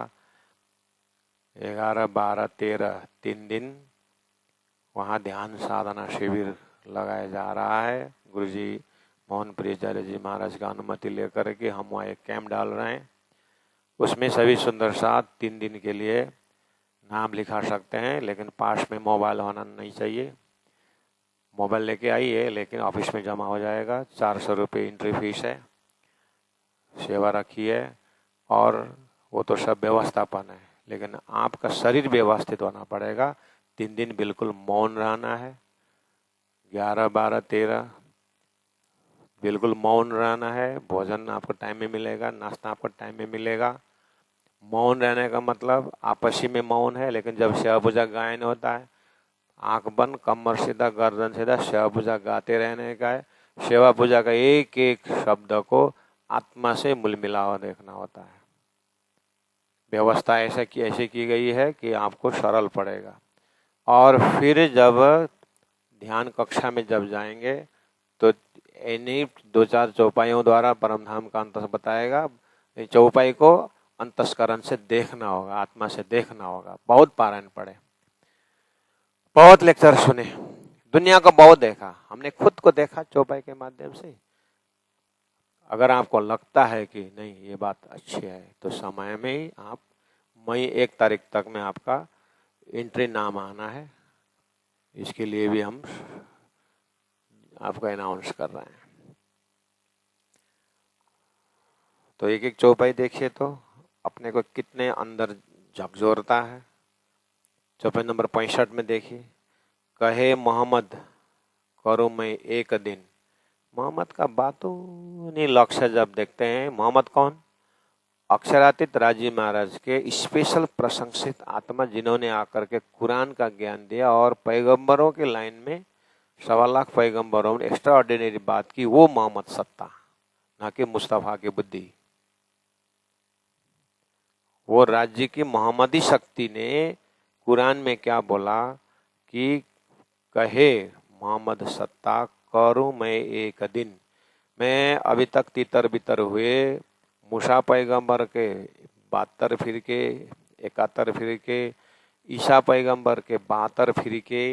11, 12, 13 3 दिन वहाँ ध्यान साधना शिविर लगाया जा रहा है। गुरुजी मोहन प्रियाचार्य जी महाराज का अनुमति लेकर के हम वहाँ एक कैंप डाल रहे हैं। उसमें सभी सुंदर साथ 3 दिन के लिए नाम लिखा सकते हैं, लेकिन पास में मोबाइल होना नहीं चाहिए। मोबाइल लेके आइए, लेकिन ऑफिस में जमा हो जाएगा। 400 रुपये एंट्री फीस है। सेवा रखी है और वो तो सब व्यवस्थापन है, लेकिन आपका शरीर व्यवस्थित होना पड़ेगा। 3 दिन बिल्कुल मौन रहना है। 11, 12, 13 बिल्कुल मौन रहना है। भोजन आपको टाइम में मिलेगा, नाश्ता आपको टाइम में मिलेगा। मौन रहने का मतलब आपसी में मौन है, लेकिन जब शिवपूजा गायन होता है आंख बंद, कमर सीधा, गर्दन सीधा, शिवपूजा गाते रहने का है। सेवा पूजा का एक एक शब्द को आत्मा से मूल मिला हुआ देखना होता है। व्यवस्था ऐसे की गई है कि आपको सरल पड़ेगा। और फिर जब ध्यान कक्षा में जब जाएंगे तो इन्हीं 2-4 चौपाइयों द्वारा परमधाम का अंत बताएगा। चौपाई को अंतस्करण से देखना होगा, आत्मा से देखना होगा। बहुत पारायण पढ़े, बहुत लेक्चर सुने, दुनिया को बहुत देखा, हमने खुद को देखा चौपाई के माध्यम से। अगर आपको लगता है कि नहीं ये बात अच्छी है तो समय में ही आप मई 1 तारीख तक में आपका एंट्री नाम आना है। इसके लिए भी हम आपको अनाउंस कर रहे हैं। तो एक एक चौपाई देखिए तो अपने को कितने अंदर झकझोरता है। चौपाई नंबर 65 में देखिए, कहे मोहम्मद करो मैं एक दिन। मोहम्मद का बातों नहीं लक्ष्य जब देखते हैं, मोहम्मद कौन? अक्षरातीत राजी महाराज के स्पेशल प्रशंसित आत्मा, जिन्होंने आकर के कुरान का ज्ञान दिया और पैगंबरों के लाइन में 1.25 लाख पैगंबरों ने एक्स्ट्रा ऑर्डिनरी बात की। वो मोहम्मद सत्ता, ना कि मुस्तफा की बुद्धि। वो राज्य की मोहम्मदी शक्ति ने कुरान में क्या बोला कि कहे मोहम्मद सत्ता करूं मैं एक दिन। मैं अभी तक तितर बितर हुए मूसा पैगंबर के 72 फिरके, 71 फिरके, ईसा पैगंबर के 72 फिरके,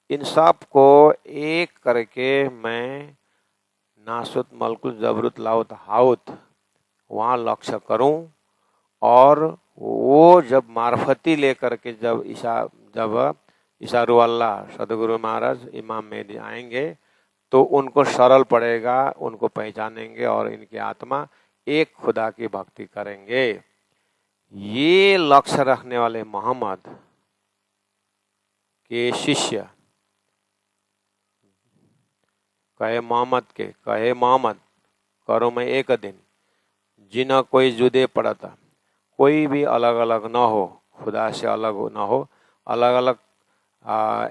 इन सब को एक करके मैं नासुत मलकुल जबरुत लाउत हाउत वहाँ लक्ष्य करूं। और वो जब मार्फती लेकर के जब ईसा रुअल्लाह सदगुरु महाराज इमाम मेहदी आएंगे तो उनको सरल पड़ेगा, उनको पहचानेंगे और इनकी आत्मा एक खुदा की भक्ति करेंगे। ये लक्ष्य रखने वाले मोहम्मद के शिष्य कहे मोहम्मद करो मैं एक दिन, जिन्हें कोई जुदे पड़ता, कोई भी अलग अलग न हो, खुदा से अलग न हो, अलग अलग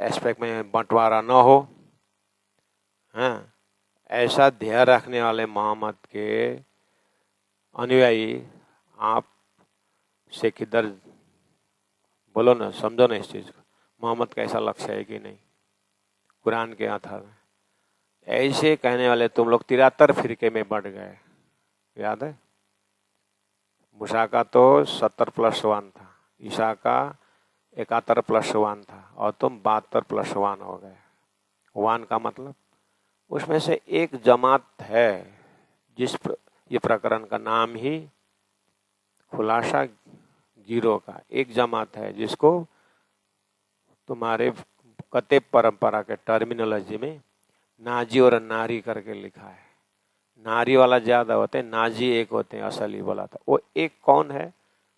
एस्पेक्ट में बंटवारा न हो। हाँ, ऐसा ध्येय रखने वाले मोहम्मद के अनुयायी आप से किधर बोलो ना, समझो ना इस चीज को। मोहम्मद का ऐसा लक्ष्य है कि नहीं कुरान के आधार में? ऐसे कहने वाले तुम लोग 73 फिरके में बढ़ गए, याद है? मूसा का तो 70+1 था, ईसा का 71+1 था, और तुम 72+1 हो गए। 1 का मतलब उसमें से एक जमात है ये प्रकरण का नाम ही खुलासा गिरोह का एक जमात है, जिसको तुम्हारे कतेब परंपरा के टर्मिनोलॉजी में नाजी और नारी करके लिखा है। नारी वाला ज्यादा होते हैं, नाजी एक होते हैं असली बोला था। वो एक कौन है?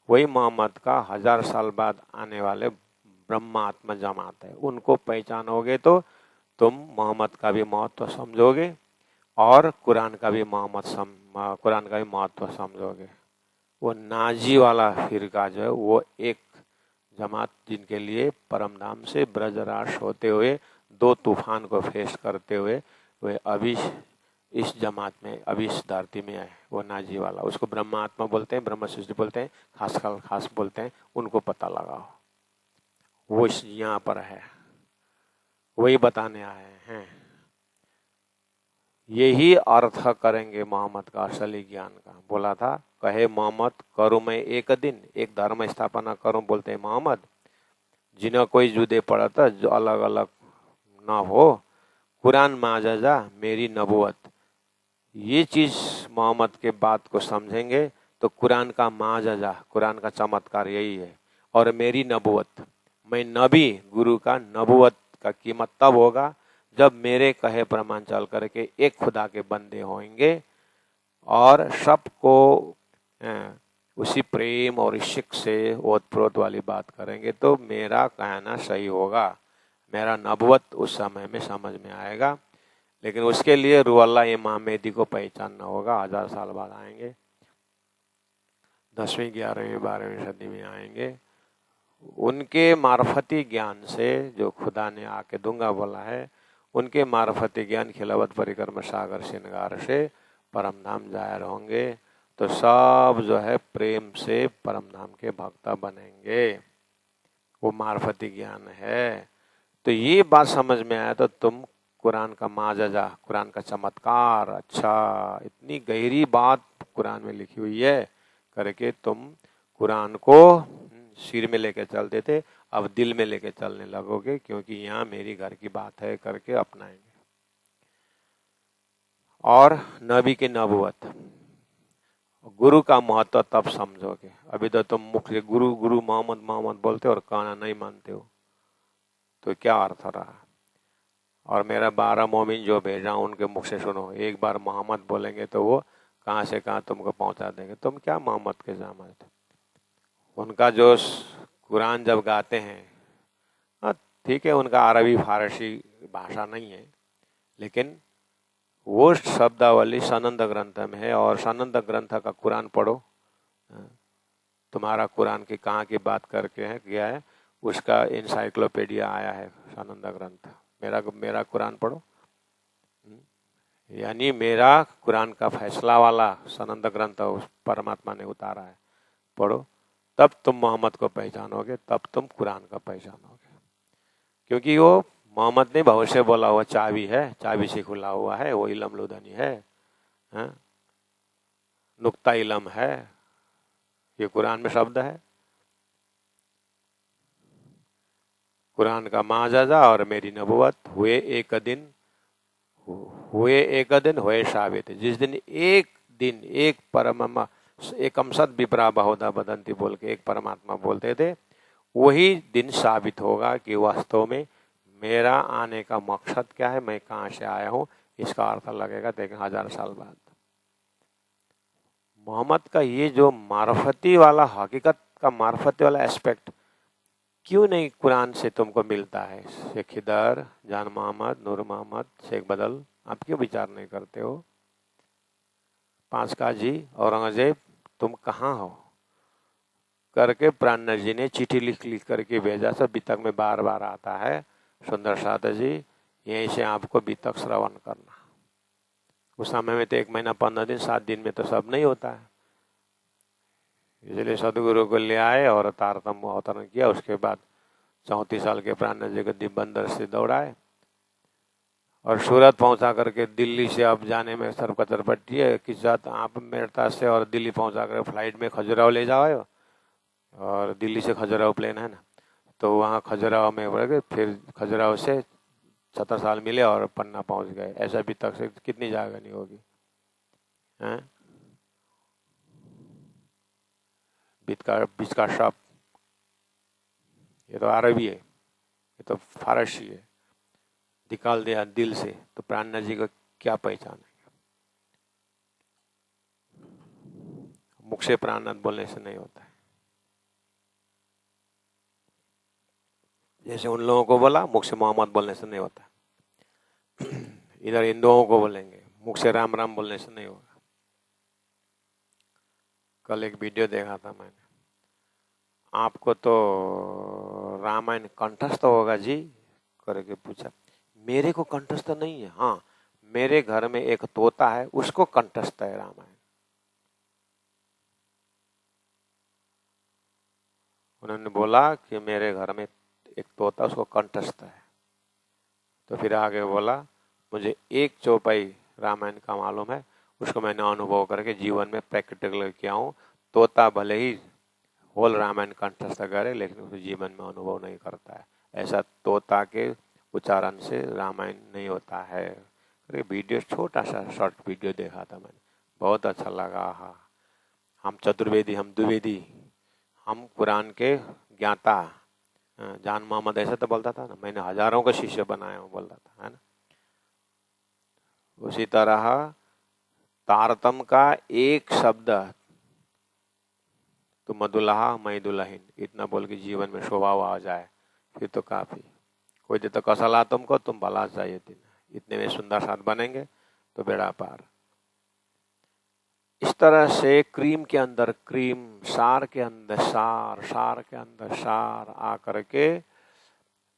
वही मोहम्मद का 1000 साल बाद आने वाले ब्रह्मात्मा जमात है। उनको पहचानोगे तो तुम मोहम्मद का भी महत्व समझोगे और कुरान का भी कुरान का भी महत्व समझोगे। वो नाजी वाला फिरका जो है वो एक जमात जिनके लिए परम धाम से ब्रजराज होते हुए 2 तूफान को फेस करते हुए वे अभी इस जमात में, अभी इस धरती में आए, वो नाजी वाला। उसको ब्रह्म आत्मा बोलते हैं, ब्रह्म सृष्टि बोलते हैं, खास बोलते हैं। उनको पता लगाओ, वो यहाँ पर है, वही बताने आए हैं। यही अर्थ करेंगे मोहम्मद का असली ज्ञान का। बोला था, कहे मोहम्मद करूं मैं एक दिन, एक धर्म स्थापना करूं, बोलते हैं मोहम्मद, जिन्हें कोई जुदे पड़ा था, जो अलग अलग ना हो, कुरान माजजा मेरी नबुवत। ये चीज मोहम्मद के बात को समझेंगे तो कुरान का माजजा, कुरान का चमत्कार यही है। और मेरी नबुवत, मैं नबी, गुरु का नबुवत का कीमत तब होगा जब मेरे कहे प्रमाण चल करके एक खुदा के बंदे होंगे और सबको उसी प्रेम और इश्क से ओतप्रोत वाली बात करेंगे, तो मेरा कहना सही होगा, मेरा नबुवत उस समय में समझ में आएगा। लेकिन उसके लिए रूहुल्लाह इमाम मेहदी को पहचानना होगा। 1000 साल बाद आएंगे, 10वीं 11वीं 12वीं सदी में आएंगे। उनके मार्फती ज्ञान से, जो खुदा ने आके दूंगा बोला है, उनके मार्फती ज्ञान खिलावत परिक्रमा सागर श्रृंगार से परम धाम जाहिर होंगे। तो सब जो है प्रेम से परम धाम के भक्ता बनेंगे। वो मार्फती ज्ञान है। तो ये बात समझ में आया तो तुम कुरान का माजजा, कुरान का चमत्कार, अच्छा इतनी गहरी बात कुरान में लिखी हुई है करके तुम कुरान को सिर में लेके चलते थे, अब दिल में लेके चलने लगोगे, क्योंकि यहाँ मेरी घर की बात है करके अपनाएंगे। और नबी की नबुवत, गुरु का महत्व तब समझोगे। अभी तो तुम मुख से गुरु गुरु मोहम्मद मोहम्मद बोलते हो और कहना नहीं मानते हो, तो क्या अर्थ रहा? और मेरा 12 मोमिन जो भेजा उनके मुख से सुनो, एक बार मोहम्मद बोलेंगे तो वो कहाँ से कहाँ तुमको पहुंचा देंगे। तुम क्या मोहम्मद के जामत? उनका जो कुरान जब गाते हैं, हाँ ठीक है, उनका अरबी फारसी भाषा नहीं है, लेकिन वो शब्दावली सनंद ग्रंथ में है। और सनंद ग्रंथ का कुरान पढ़ो, तुम्हारा कुरान की कहाँ की बात करके है किया है, उसका इंसाइक्लोपीडिया आया है सनंद ग्रंथ। मेरा कुरान पढ़ो, यानी मेरा कुरान का फैसला वाला सनंद ग्रंथ उस परमात्मा ने उतारा है, पढ़ो, तब तुम मोहम्मद को पहचानोगे, तब तुम कुरान का पहचानोगे। क्योंकि वो मोहम्मद ने भविष्य बोला हुआ चाबी है, चाबी से खुला हुआ है, वो इलम लुदनी है, नुक्ता इलम है, ये कुरान में शब्द है। कुरान का माजजा और मेरी नबुवत हुए एक दिन, हुए साबित। जिस दिन एक परम एकम सद विप्रा बहुधा बदंती बोल के एक परमात्मा बोलते थे, वही दिन साबित होगा कि वास्तव में मेरा आने का मकसद क्या है, मैं कहाँ से आया हूँ, इसका अर्थ लगेगा। देखें 1000 साल बाद मोहम्मद का ये जो मार्फती वाला, हकीकत का मार्फती वाला एस्पेक्ट क्यों नहीं कुरान से तुमको मिलता है? शेख खिदर, जान मोहम्मद, नूर मोहम्मद, शेख बदल, आप क्यों विचार नहीं करते हो? 5 काजी, औरंगजेब, तुम कहाँ हो करके प्राणनाथ जी ने चिट्ठी लिख लिख करके भेजा। सब बीतक में बार बार आता है, सुंदर सादा जी यहीं से आपको बीतक श्रवण करना। उस समय में तो 1 महीना 15 दिन 7 दिन में तो सब नहीं होता है, इसलिए सदगुरु को ले आए और तारतम्य अवतरण किया। उसके बाद 34 साल के प्राणनाथ जी को दिव्य बंदर से दौड़ाए और सूरत पहुंचा करके दिल्ली से अब जाने में सरकतर पट्टी है कि साथ आप मेरता से और दिल्ली पहुंचा कर फ्लाइट में खजुराहो ले जाओ, और दिल्ली से खजुराहो प्लेन है ना, तो वहाँ खजुराहो में बढ़ गए, फिर खजुराहो से 70 साल मिले और पन्ना पहुंच गए। ऐसा भी तक से कितनी जगह नहीं होगी हैं? बीच का शब्द ये तो अरबी है, ये तो फारसी है, निकाल दिया दिल से, तो प्राणनाथ जी को क्या पहचानेंगे? मुख से प्राणनाथ बोलने से नहीं होता है। जैसे उन लोगों को बोला, मुख से मोहम्मद बोलने से नहीं होता। इधर हिंदुओं को बोलेंगे, मुख से राम राम बोलने से नहीं होगा। कल एक वीडियो देखा था मैंने, आपको तो रामायण कंठस्थ होगा जी करके पूछा। मेरे को कंठस्थ नहीं है, हाँ मेरे घर में एक तोता है, उसको कंठस्थ है रामायण। उन्होंने बोला कि मेरे घर में एक तोता, उसको कंठस्थ है। तो फिर आगे बोला, मुझे एक चौपाई रामायण का मालूम है, उसको मैंने अनुभव करके जीवन में प्रैक्टिकल किया हूँ। तोता भले ही होल रामायण कंठस्थ करे, लेकिन उसे जीवन में अनुभव नहीं करता है। ऐसा तोता के उच्चारण से रामायण नहीं होता है। वीडियो छोटा सा शॉर्ट वीडियो देखा था मैंने, बहुत अच्छा लगा। हाँ, हम चतुर्वेदी, हम द्विवेदी, हम कुरान के ज्ञाता। जान मोहम्मद ऐसा तो बोलता था ना, मैंने हजारों के शिष्य बनाए हूँ बोलता था, है ना। उसी तरह तारतम का एक शब्द, तो मधुलहा मैं दुल्हन, इतना बोल के जीवन में शोभा आ जाए फिर तो काफी। कोई दे तो कसला तुमको, तुम भला चाहिए दिन, इतने में सुंदर साथ बनेंगे तो बेड़ा पार। इस तरह से क्रीम के अंदर क्रीम, सार के अंदर सार, सार के अंदर सार आ करके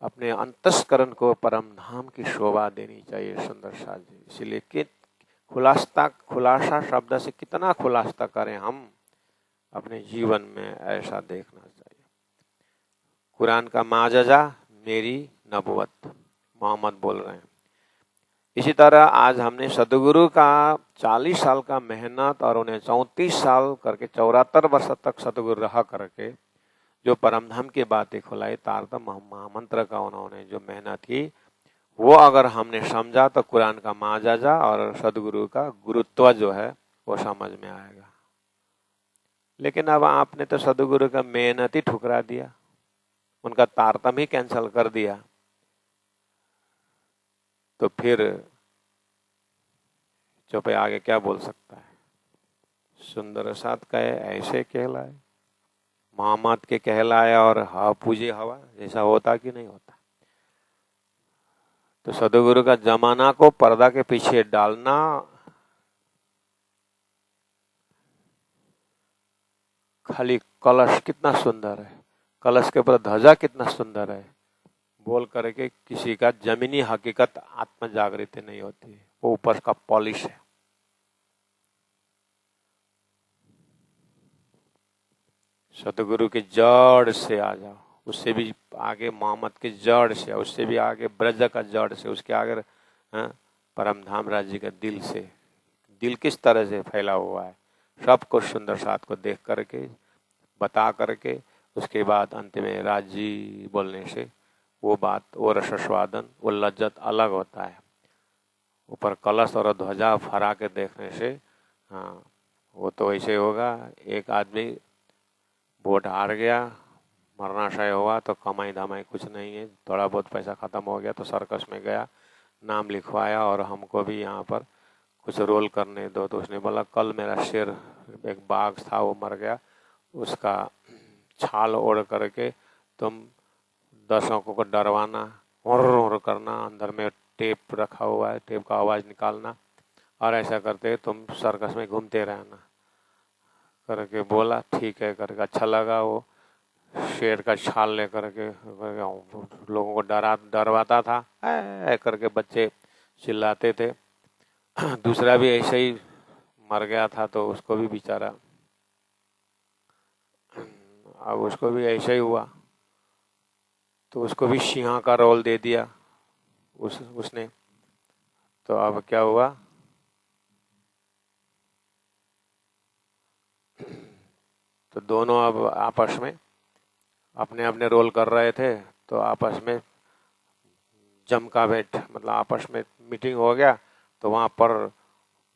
अपने अंतस्करण को परम धाम की शोभा देनी चाहिए सुंदर सा जी। इसलिए कि खुलासा शब्द से कितना खुलासा करें हम अपने जीवन में, ऐसा देखना चाहिए। कुरान का माजजा मेरी नबुवत, मोहम्मद बोल रहे हैं। इसी तरह आज हमने सदगुरु का 40 साल का मेहनत और उन्हें 34 साल करके 74 वर्ष तक सदगुरु रहा करके जो परमधाम की बातें खुलाई, तारतम महामंत्र का उन्होंने जो मेहनत की, वो अगर हमने समझा तो कुरान का माजाजा और सदगुरु का गुरुत्व जो है वो समझ में आएगा। लेकिन अब आपने तो सदगुरु का मेहनत ही ठुकरा दिया, उनका तारतम ही कैंसिल कर दिया, तो फिर चुप आगे क्या बोल सकता है। सुंदर साथ कहे ऐसे कहलाए, मोहम्मद के कहलाए और हा पूजे हवा, जैसा होता कि नहीं होता। तो सदगुरु का जमाना को पर्दा के पीछे डालना खाली कलश कितना सुंदर है, कलश के ऊपर ध्वजा कितना सुंदर है बोल करके किसी का जमीनी हकीकत आत्म जागृति नहीं होती है, वो ऊपर का पॉलिश है। सतगुरु की जड़ से आ जाओ, उससे भी आगे मोहम्मद की जड़ से, उससे भी आगे ब्रज का जड़ से, उसके आगे परमधाम राज्य का दिल से। दिल किस तरह से फैला हुआ है, सब कुछ सुंदर साथ को देख करके बता करके उसके बाद अंत में राजी बोलने से वो बात, वो रसस्वादन, वो लज्जत अलग होता है। ऊपर कलश और ध्वजा फहरा के देखने से हाँ वो तो ऐसे होगा। एक आदमी वोट हार गया, मरनाशय हुआ, तो कमाई धमाई कुछ नहीं है, थोड़ा बहुत पैसा खत्म हो गया तो सर्कस में गया, नाम लिखवाया और हमको भी यहाँ पर कुछ रोल करने दो। तो उसने बोला कल मेरा शेर, एक बाघ था वो मर गया, उसका छाल ओढ़ करके तुम दर्शकों को डरवाना, और करना, अंदर में टेप रखा हुआ है, टेप का आवाज निकालना, और ऐसा करते तुम सर्कस में घूमते रहना करके बोला। ठीक है करके, अच्छा लगा। वो शेर का छाल ले करके लोगों को डरवाता था, ऐ करके बच्चे चिल्लाते थे। दूसरा भी ऐसे ही मर गया था, तो उसको भी बेचारा, अब उसको भी ऐसा ही हुआ, तो उसको भी सिंह का रोल दे दिया उसने। तो अब क्या हुआ, तो दोनों अब आपस में अपने अपने रोल कर रहे थे, तो आपस में जम का बैठ, मतलब आपस में मीटिंग हो गया। तो वहां पर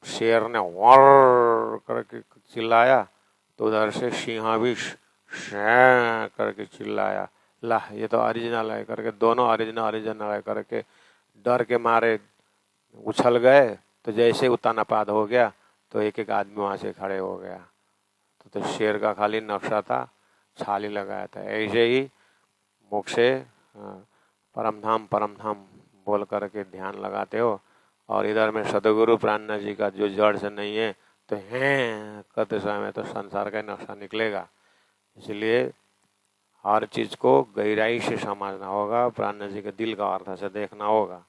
शेर ने वॉर करके चिल्लाया, तो उधर से सिंह भी करके चिल्लाया। ला ये तो ओरिजिनल है करके, दोनों ओरिजिनल है करके डर के मारे उछल गए। तो जैसे उतानापाद हो गया तो एक एक आदमी वहां से खड़े हो गया। तो शेर का खाली नक्शा था, छाल ही लगाया था। ऐसे ही मुख से परम धाम बोल करके ध्यान लगाते हो, और इधर में सदगुरु प्राणनाथ जी का जो जड़ से नहीं है तो हैं करते समय में तो संसार का नक्शा निकलेगा। इसलिए हर चीज को गहराई से समझना होगा, प्राणनाथ जी के दिल का अर्थ से देखना होगा।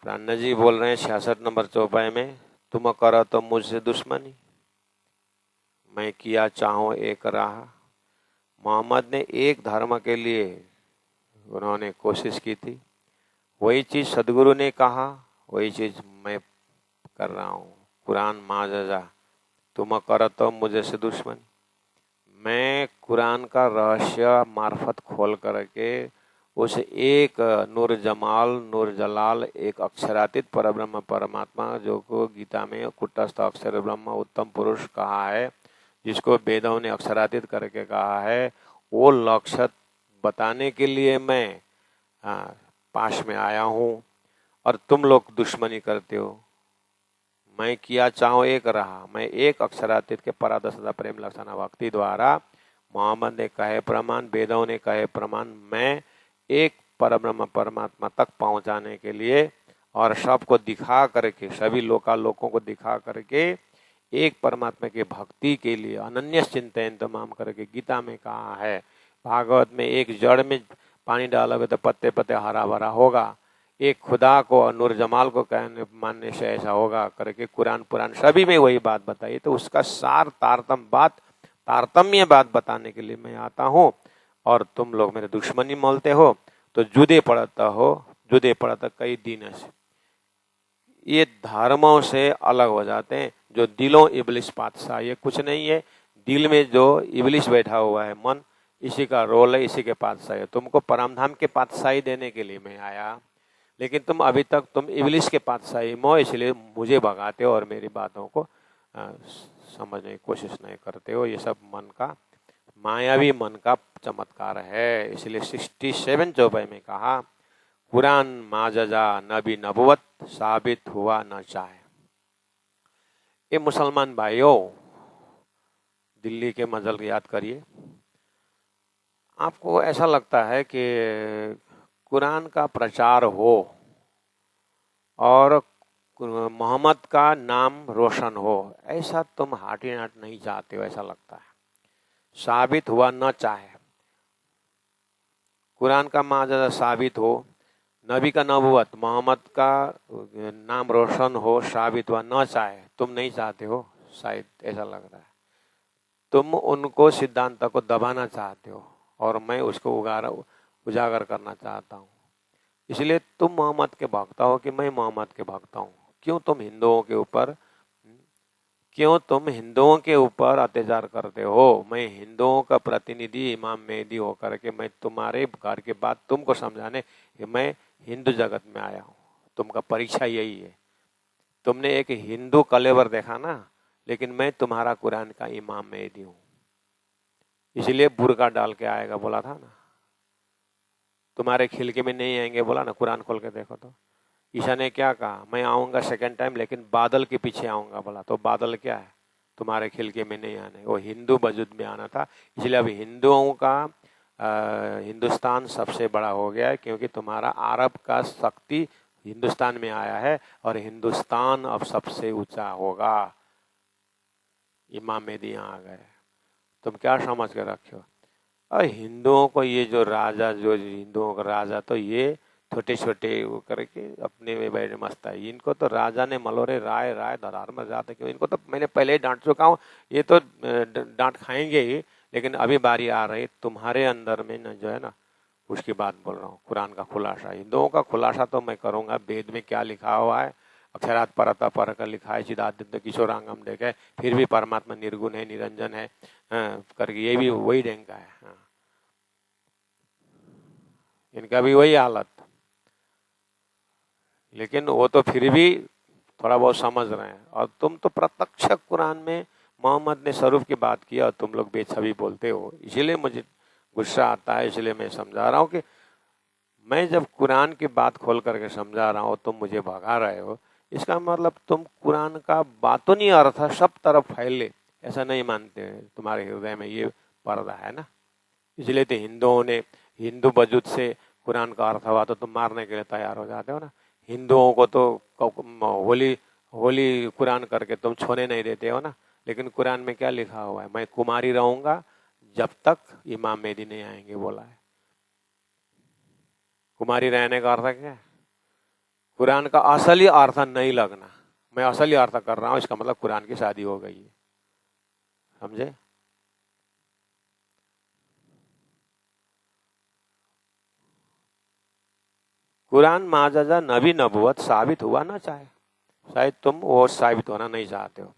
प्राणनाथ जी बोल रहे हैं 66 नंबर चौपाई में, तुम करो तो मुझसे दुश्मनी, मैं किया चाहूं एक राह। मोहम्मद ने एक धर्म के लिए उन्होंने कोशिश की थी, वही चीज सदगुरु ने कहा, वही चीज मैं कर रहा हूँ। कुरान माजजा, तुम करो तो मुझे से दुश्मनी। मैं कुरान का रहस्य मार्फत खोल करके उस एक नूर जमाल नूर जलाल एक अक्षरातीत परब्रह्म परमात्मा, जो को गीता में कुटस्थ अक्षर ब्रह्म उत्तम पुरुष कहा है, जिसको वेदों ने अक्षरातीत करके कहा है, वो लक्ष्य बताने के लिए मैं पास में आया हूँ और तुम लोग दुश्मनी करते हो। मैं किया चाहूं एक रहा, मैं एक अक्षरातीत के परादशदा प्रेम लक्षणा भक्ति द्वारा मोहम्मद ने कहे प्रमाण, वेदों ने कहे प्रमाण, मैं एक परब्रह्म परमात्मा तक पहुंचाने के लिए और सबको दिखा करके, सभी लोकों को दिखा करके एक परमात्मा की भक्ति के लिए अनन्य चिंतन तमाम करके गीता में कहा है। भागवत में एक जड़ में पानी डालोगे तो पत्ते पत्ते हरा भरा होगा, एक खुदा को और नूर जमाल को कहने मानने से ऐसा होगा करके कुरान पुराण सभी में वही बात बताई। तो उसका सार तारतम्य बात बताने के लिए मैं आता हूँ, और तुम लोग मेरे दुश्मनी मोलते हो, तो जुदे पड़ता कई दिन से। ये धर्मों से अलग हो जाते हैं। जो दिलों इबलिस पातशाह, ये कुछ नहीं है, दिल में जो इबलिस बैठा हुआ है मन, इसी का रोल है, इसी के पातशाही है। तुमको परमधाम के पातशाही देने के लिए मैं आया, लेकिन तुम अभी तक तुम इबलिस के पातशाही में हो, इसलिए मुझे भगाते हो और मेरी बातों को समझने की कोशिश नहीं करते हो। ये सब मन का मायावी मन का चमत्कार है। इसलिए 67 चौपाई में कहा, कुरान माजजा नबी नबुवत साबित हुआ न चाहे। ये मुसलमान भाइयों, दिल्ली के मजल याद करिए। आपको ऐसा लगता है कि कुरान का प्रचार हो और मोहम्मद का नाम रोशन हो, ऐसा तुम हाटी नाट नहीं चाहते हो, ऐसा लगता है। साबित हुआ न चाहे, कुरान का माजजा साबित हो, नबी का नबुवत मोहम्मद का नाम रोशन हो, साबित हुआ न चाहे, तुम नहीं चाहते हो, शायद ऐसा लग रहा है। तुम उनको सिद्धांत को दबाना चाहते हो और मैं उसको उजागर करना चाहता हूँ। इसलिए तुम मोहम्मद के भक्त हो कि मैं मोहम्मद के भक्त हूँ। क्यों तुम हिंदुओं के ऊपर अत्याचार करते हो? मैं हिंदुओं का प्रतिनिधि इमाम मेहदी होकर के मैं तुम्हारे घर के बाद तुमको समझाने कि मैं हिंदू जगत में आया हूँ। तुमका परीक्षा यही है। तुमने एक हिंदू कलेवर देखा ना, लेकिन मैं तुम्हारा कुरान का इमाम मेहदी हूँ, इसलिए बुर्का डाल के आएगा बोला था ना। तुम्हारे खिलके में नहीं आएंगे बोला ना, कुरान खोल के देखो तो। ईशा ने क्या कहा, मैं आऊंगा सेकंड टाइम लेकिन बादल के पीछे आऊंगा बोला। तो बादल क्या है? तुम्हारे खिलके में नहीं आने, वो हिंदू वजूद में आना था। इसलिए अब हिंदुओं का हिंदुस्तान सबसे बड़ा हो गया है, क्योंकि तुम्हारा अरब का शक्ति हिंदुस्तान में आया है और हिंदुस्तान अब सबसे ऊंचा होगा। इमाम मेहदी यहाँ आ गए। तुम क्या समझ के रखे हो? और हिंदुओं को ये जो हिंदुओं का राजा, तो ये छोटे छोटे वो करके अपने में बैठ मस्त है। इनको तो राजा ने मलोरे राय दरार में जाते क्यों? इनको तो मैंने पहले ही डांट चुका हूँ, ये तो डांट खाएंगे ही। लेकिन अभी बारी आ रही तुम्हारे अंदर में न, जो है ना, उसकी बात बोल रहा हूँ। कुरान का खुलासा, हिंदुओं का खुलासा तो मैं करूंगा। वेद में क्या लिखा हुआ है, अक्षरात परता पर का लिखा है, चिदादित्य किशोरांगम देखे, फिर भी परमात्मा निर्गुण है, निरंजन है करके, ये भी वही ढंग का है। हाँ। इनका भी वही हालत, लेकिन वो तो फिर भी थोड़ा बहुत समझ रहे हैं। और तुम तो प्रत्यक्ष कुरान में मोहम्मद ने स्वरूप की बात की और तुम लोग बेछबी बोलते हो। इसीलिए मुझे गुस्सा आता है। इसलिए मैं समझा रहा हूँ कि मैं जब कुरान की बात खोल करके समझा रहा हूँ तुम मुझे भगा रहे हो। इसका मतलब तुम कुरान का बातूनी अर्थ सब तरफ फैले ऐसा नहीं मानते, तुम्हारे हृदय में ये पर्दा है ना। इसलिए तो हिंदुओं ने हिंदू वजूद से कुरान का अर्थ हुआ तो तुम मारने के लिए तैयार हो जाते हो ना। हिंदुओं को तो होली होली कुरान करके तुम छोने नहीं देते हो ना। लेकिन कुरान में क्या लिखा हुआ है, मैं कुमारी रहूंगा जब तक इमाम मेहदी नहीं आएंगे, बोला है। कुमारी रहने का अर्थ क्या है? कुरान का असली अर्थ नहीं लगना, मैं असली अर्थ कर रहा हूं, इसका मतलब कुरान की शादी हो गई है, समझे। कुरान माजजा नबी नबुवत साबित हुआ ना चाहे, शायद तुम वो साबित होना नहीं चाहते हो,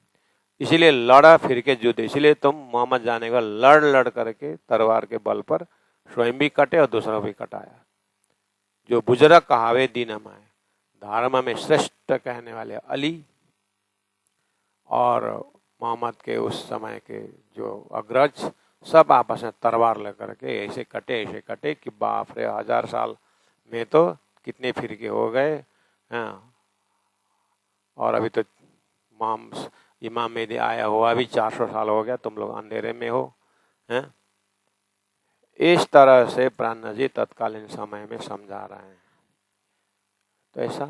इसीलिए लड़ा फिर के युद्ध। इसीलिए तुम मोहम्मद जाने का लड़ लड़ करके तलवार के बल पर स्वयं भी कटे और दूसरों भी कटाया। जो बुजुर्ग कहावे दीन हमारे, धर्म में श्रेष्ठ कहने वाले अली और मोहम्मद के उस समय के जो अग्रज, सब आपस में तलवार लेकर के ऐसे कटे कि बाप रे, 1000 साल में तो कितने फिरके हो गए। हाँ, और अभी तो इमाम मेहदी आया हुआ भी 400 साल हो गया, तुम लोग अंधेरे में हो। हैं? इस तरह से प्राण जी तत्कालीन समय में समझा रहे हैं। तो ऐसा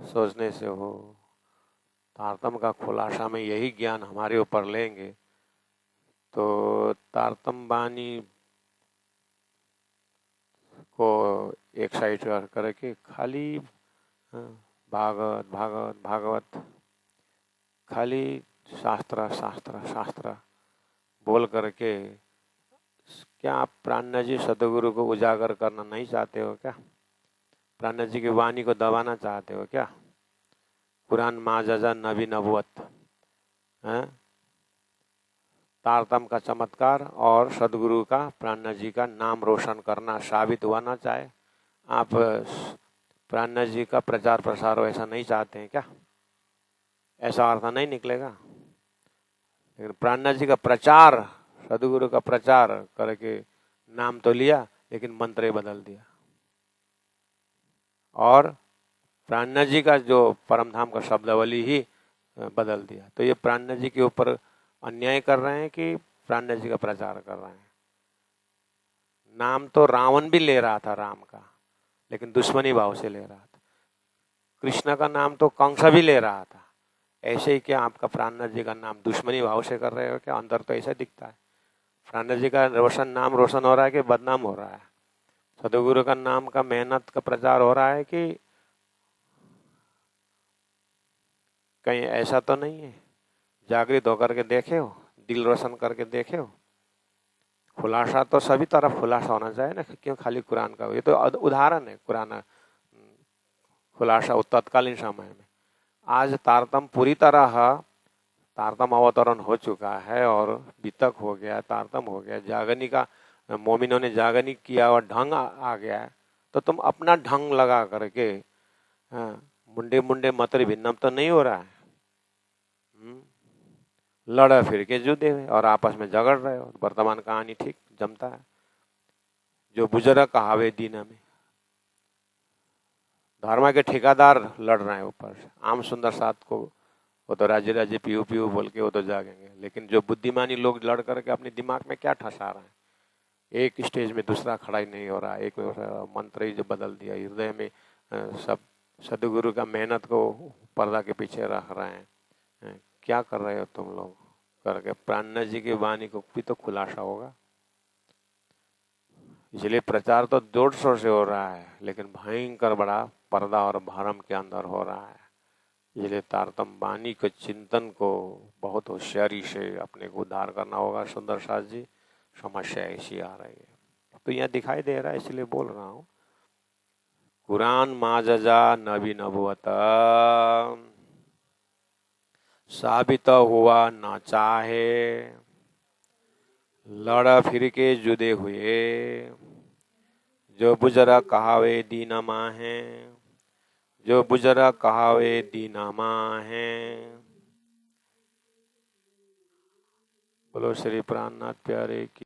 सोचने से हो, तारतम का खुलासा में यही ज्ञान हमारे ऊपर लेंगे तो तारतम बानी को एक साइड कर करके खाली भागवत भागवत भागवत, खाली शास्त्र शास्त्र शास्त्र बोल करके, क्या आप प्राण जी सदगुरु को उजागर करना नहीं चाहते हो क्या? प्राण जी की वाणी को दबाना चाहते हो क्या? कुरान माजजा नबी नबुवत, तारतम का चमत्कार और सदगुरु का प्राण जी का नाम रोशन करना साबित हुआ ना चाहे, आप प्राण जी का प्रचार प्रसार ऐसा नहीं चाहते हैं क्या? ऐसा अर्थ नहीं निकलेगा। लेकिन प्राण जी का प्रचार, सदगुरु का प्रचार करके नाम तो लिया लेकिन मंत्र बदल दिया, और प्राण जी का जो परमधाम का शब्दावली ही बदल दिया। तो ये प्राण जी के ऊपर अन्याय कर रहे हैं कि प्राण जी का प्रचार कर रहे हैं? नाम तो रावण भी ले रहा था राम का, लेकिन दुश्मनी भाव से ले रहा था। कृष्ण का नाम तो कंस भी ले रहा था। ऐसे ही क्या आपका प्राण जी का नाम दुश्मनी भाव से कर रहे हो क्या? अंदर तो ऐसा दिखता है। प्राण जी का नाम रोशन हो रहा है कि बदनाम हो रहा है? सदगुरु का नाम का मेहनत का प्रचार हो रहा है कि कहीं ऐसा तो नहीं है? जागृत होकर के देखे हो, दिल रोशन करके देखे हो? खुलासा तो सभी तरफ खुलासा होना चाहिए ना, क्यों खाली कुरान का? ये तो उदाहरण है कुरान खुलासा तत्कालीन समय में। आज तारतम पूरी तरह तारतम अवतरण हो चुका है और वितक हो गया, तारतम हो गया, जागनी का मोमिनों ने जागनी किया और ढंग आ गया है। तो तुम अपना ढंग लगा करके मुंडे मुंडे मतरी भिन्नम तो नहीं हो रहा है। लड़ फिर के जुदे हुए और आपस में झगड़ रहे हो। वर्तमान कहानी ठीक जमता है। जो बुजुर्ग कहावे दीन में, धर्म के ठेकेदार लड़ रहे हैं ऊपर से। आम सुंदर साथ को वो तो राज्य राज्य पीयू पीयू बोल के वो तो जागेंगे, लेकिन जो बुद्धिमानी लोग लड़ करके अपने दिमाग में क्या ठसा रहे हैं, एक स्टेज में दूसरा खड़ा ही नहीं हो रहा, एक मंत्र ही जो बदल दिया हृदय में, सब सदगुरु का मेहनत को पर्दा के पीछे रख रहे हैं। क्या कर रहे हो तुम लोग करके? प्राण जी की वाणी को भी तो खुलासा होगा। इसलिए प्रचार तो जोर शोर से हो रहा है, लेकिन भयंकर बड़ा पर्दा और भरम के अंदर हो रहा है। इसलिए तारतम वाणी के चिंतन को बहुत होशियारी से अपने को उद्धार करना होगा। सुंदर साथ जी, समस्या ऐसी आ रही है तो यहाँ दिखाई दे रहा है, इसलिए बोल रहा हूँ। कुरान माजजा नबी नबुवत साबित हुआ न चाहे, लड़ फिर के जुदे हुए, जो बुजुर्ग कहावे दीनमा है, जो बुजुर्ग कहावे दीनमा है। बोलो श्री प्राणनाथ प्यारे की।